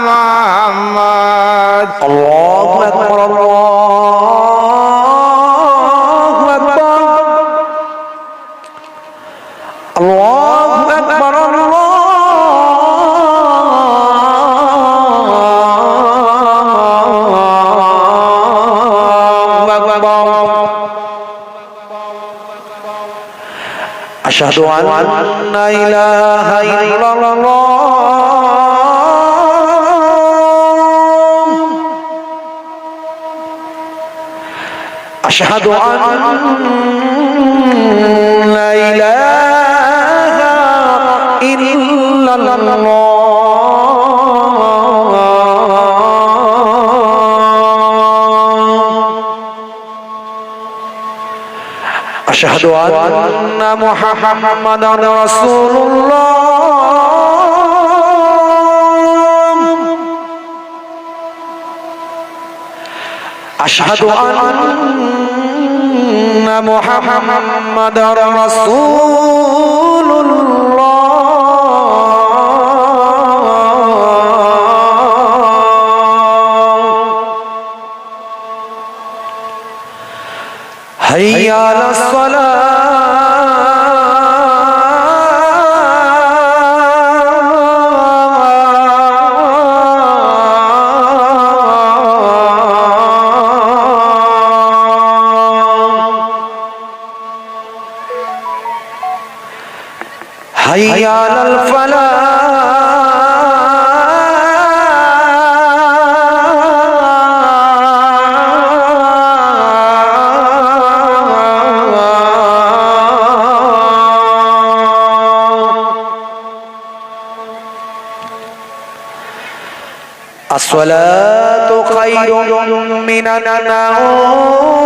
মুহাম্মদ। আল্লাহু আকবার, আল্লাহু আকবার, আল্লাহু আকবার, আল্লাহু আকবার। আশহাদু আন্না ইলাহা ইল্লাল্লাহ আশহাদু আন্না ইলাহা ইল্লাল্লাহ আশহাদু আন্না মুহাম্মাদান রাসূলুল্লাহ আশহাদু আন্না মুহাম্মাদার রাসূলুল্লাহ হাইয়া আলাস সালাহ হাইয়া আলাল ফালাহ الصلاة خير من النوم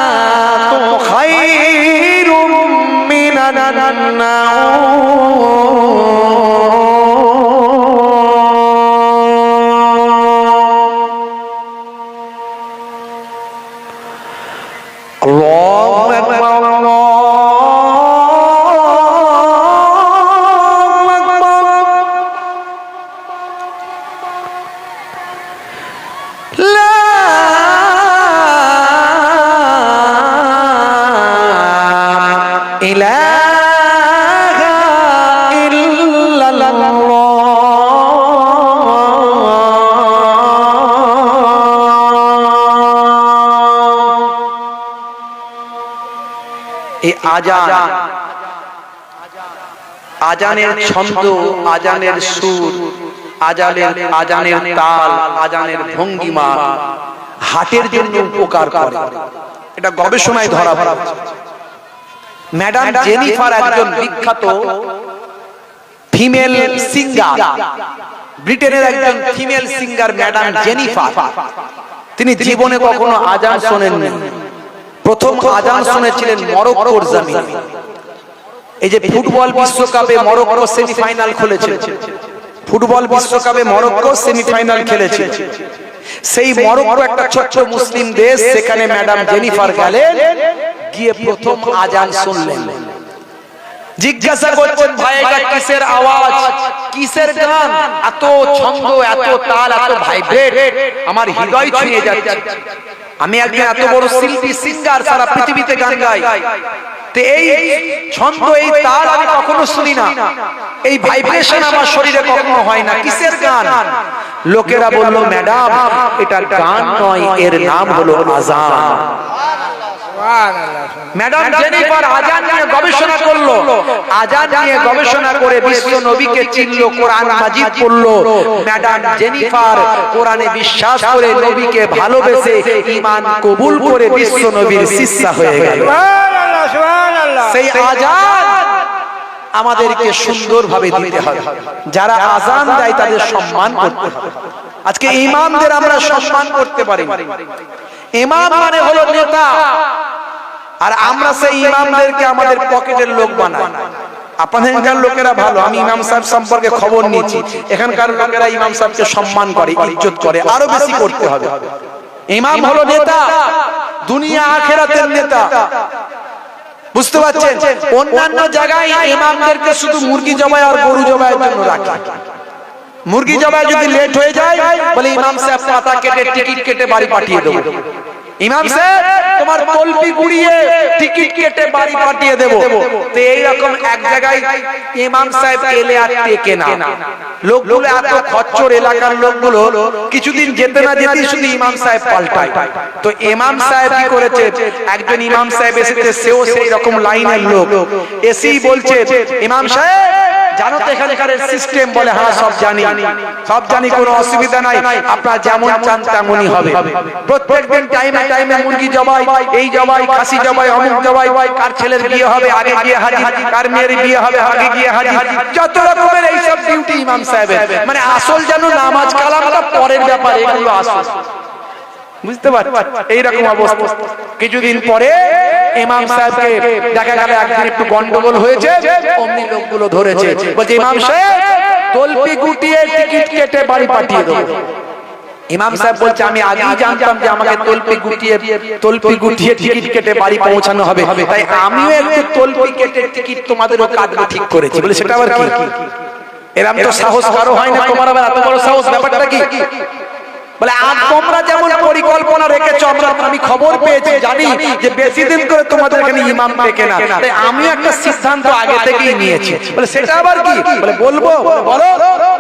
الصلاة خير من الله أكبر، الله أكبر، لا إله إلا الله। এই আজানের ছন্দ, আজানের সুর, আজানের তাল, আজানের ভঙ্গিমা হার্টের জন্য উপকার করে। এটা গবেষণায় ধরা পড়েছে। ম্যাডাম জেনিফার একজন বিখ্যাত ফিমেল সিঙ্গার, ব্রিটেনের একজন ফিমেল সিঙ্গার ম্যাডাম জেনিফার। তিনি জীবনে কখনো আজান শোনেননি। প্রথম আজান শুনেছিলেন মরক্কোর জমিনে। এই যে ফুটবল বিশ্বকাপে মরক্কো সেমিফাইনাল খেলেছে, ফুটবল বিশ্বকাপে মরক্কো সেমিফাইনাল খেলেছে। সেই মরক্কো একটা ছোট্ট মুসলিম দেশ, সেখানে ম্যাডাম জেনিফার গেলেন, গিয়ে প্রথম আজান শুনলেন। জিজ্ঞাসা করছেন, ভাই এটা কিসের আওয়াজ, কিসের গান, এত ছন্দ, এত তাল, এত ভাইব্রেট, আমার হৃদয় ছুঁয়ে যাচ্ছে। আমি একজন এত বড় শিল্পী, সিঙ্গার, সারা পৃথিবীতে গান গাই, তো এই ছন্দ, এই তাল আমি কখনো শুনি না, এই ভাইব্রেশন আমার শরীরে কখনো হয় না। কিসের গান? লোকেরা বলল ম্যাডাম এটা গান নয়, এর নাম হলো আজান। ম্যাডাম জেনিফার আজান নিয়ে গবেষণা করলো, আজান নিয়ে গবেষণা করে বিশ্ব নবীকে চিনলো, কোরআন মাজিদ পড়লো। ম্যাডাম জেনিফার কোরআনে বিশ্বাস করে নবীকে ভালোবেসে ঈমান কবুল করে বিশ্ব নবীর শিষ্যা হয়ে গেল। সেই আজান আমাদেরকে সুন্দরভাবে দিতে হবে। যারা আজান দেয় তাদের সম্মান করতে হবে। আজকে ইমামদের আমরা সম্মান করতে পারি। ইমাম মানে হলো নেতা, আর আমরা সেই ইমামদেরকে আমাদের পকেটের লোক বানাই। আপনাদের লোকেরা ভালো, আমি ইমাম সাহেব সম্পর্কে খবর নিয়েছি, এখানকার লোকেরা ইমাম সাহেবকে সম্মান করে, ইজ্জত করে, আরো বেশি করতে হবে। ইমাম হলো নেতা, দুনিয়া আখিরাতের নেতা, বুঝতে পারছেন? অন্যান্য জায়গায় ইমামদেরকে শুধু মুরগি জবাই আর গরু জবাইয়ের জন্য রাখে। মুরগি জবাই যদি লেট হয়ে যায় বলে ইমাম সাহেব পাতা কেটে টিকিট কেটে বাড়ি পাঠিয়ে দেবো। ইমাম সাহেব তোমার তলপি গুড়িয়ে টিকিট কেটে বাড়ি পাঠিয়ে দেবো। তো এইরকম এক জায়গায় ইমাম সাহেব এলে আর টেকে না, লোকগুলো এত খচ্চর, এলাকার লোকগুলো কিছুদিন যেতে না যেতে শুধু ইমাম সাহেব পাল্টায়। তো ইমাম সাহেব কি করেছে, একজন ইমাম সাহেব এসেছে, সেও সেই রকম লাইনের লোক, এসেই বলছে ইমাম সাহেব জানো তো এখানকার সিস্টেম? বলে হ্যাঁ সব জানি, সব জানি, কোনো অসুবিধা নাই, আপনারা যেমন চান তেমনই হবে। প্রত্যেকদিন টাইমে টাইমে মুরগি জবাই, এই জবাই, খাসি জবাই, অমুক জবাই, কার ছেলের বিয়ে হবে আগে গিয়ে হাজির, কার মেয়ের বিয়ে হবে আগে গিয়ে হাজির, যত রকমের এইসব ডিউটি ইমাম সাহেবের। মানে আসল যেন নামাজ কালামটা পরের ব্যাপার, এগুলো আসল। বুঝতে পারছেন? এইরকম অবস্থা। কিছুদিন পরে ইমাম সাহেবকে দেখা গেল একদিন একটু গন্ডগোল হয়েছে, অমনি লোকগুলো ধরেছে, বলছে ইমাম সাহেব তলপি গুটিয়ে টিকিট কেটে বাড়ি পাঠিয়ে দেবো। ইমাম সাহেব বলছে আমি আগেই জানতাম যে আমাকে তলপি গুটিয়ে টিকিট কেটে বাড়ি পৌঁছানো হবে, তাই আমিও একটু তলপি কেটে টিকিট তোমাদেরও কাটবো ঠিক করেছি। বলে সেটা আবার কি? এরকম তো সাহস কারো হয় না, তোমার আবার এত বড় সাহস, ব্যাপারটা কি? বলে তোমরা যেমন পরিকল্পনা রেখেছো, আমি খবর পেয়েছি, জানি যে বেশি দিন করে তোমাদের এখানে ইমাম টেকে না, তাই আমি একটা সিদ্ধান্ত আগে থেকেই নিয়েছি। বলে সেটা আবার কি? বলে বলবো, বলো।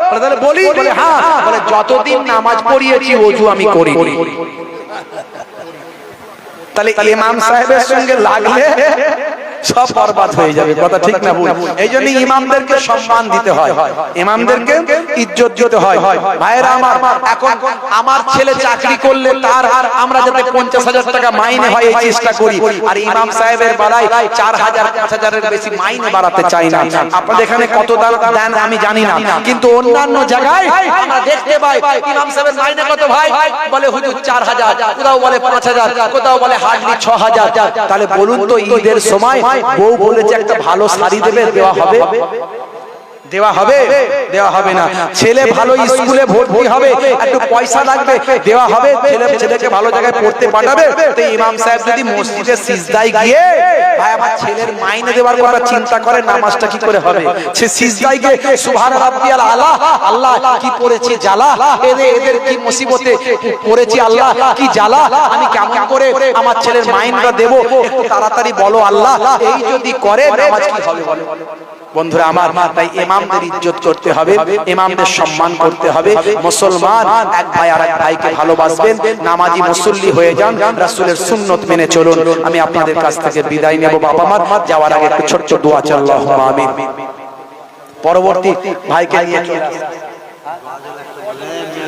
বলে তাহলে বলি। বলে হ্যাঁ। বলে যতদিন নামাজ পড়িয়েছি ওযু আমি করি। তাহলে ইমাম সাহেবের সঙ্গে লাগলে সব বরবাদ হয়ে যাবে, কথা ঠিক না ভুল? এই জন্য ইমামদেরকে সম্মান দিতে হয়, ইমামদেরকে ইজ্জত দিতে হয়। ভাইরা আমার, এখন আমার ছেলে চাকরি করলে তার আমরা যাতে 50,000 টাকা মাইনে হয় এই চেষ্টা করি, আর ইমাম সাহেবের বেলায় 4,000 5,000-এর বেশি মাইনে বাড়াতে চাই না। আপনাদের এখানে কত দেন আমি জানি না, কিন্তু অন্যান্য জায়গায় আমরা দেখতে পাই ইমাম সাহেবের মাইনে কত ভাই? বলে হুজুর 4,000, কোথাও বলে 5,000, কোথাও বলে হার্ডলি 6,000। তাহলে বলুন তো ঈদের সময় বউ বলেছে একটা ভালো শাড়ি দেবে, দেওয়া হবে? দেওয়া হবে? দেওয়া হবে না। ছেলে ভালো স্কুলে ভর্তি হবে, একটু পয়সা লাগবে, দেওয়া হবে? ছেলেকে ভালো জায়গায় পড়তে পাঠাবে। তো ইমাম সাহেব যদি মসজিদে সিজদায় গিয়ে ভাই আমার ছেলের মাইনে দেওয়ার কথা চিন্তা করে, নামাজটা কি করে হবে? সে সিজদায় গিয়ে সুবহান রাব্বিয়াল আলা, আল্লাহ কি পড়েছি জ্বালা, এদের কি মুসিবতে পড়েছি, আল্লাহ কি জ্বালা, আমি কেমন করে আমার ছেলের মাইনটা দেব, একটু তাড়াতাড়ি বলো আল্লাহ। এই যদি করে নামাজ কি হবে বলে? বন্ধুরা আমার, তাই ইমামদের ইজ্জত করতে হবে, ইমামদের সম্মান করতে হবে। মুসলমান এক ভাই আর এক ভাইকে ভালোবাসবেন, নামাজি মুসল্লি হয়ে যান, রাসূলের সুন্নত মেনে চলুন। আমি আপনাদের কাছ থেকে বিদায় নেব। বাবা মার যাওয়ার আগে একটু ছোট্ট দোয়া চাই, আল্লাহুম্মা আমিন। পরবর্তী ভাইকে নিয়ে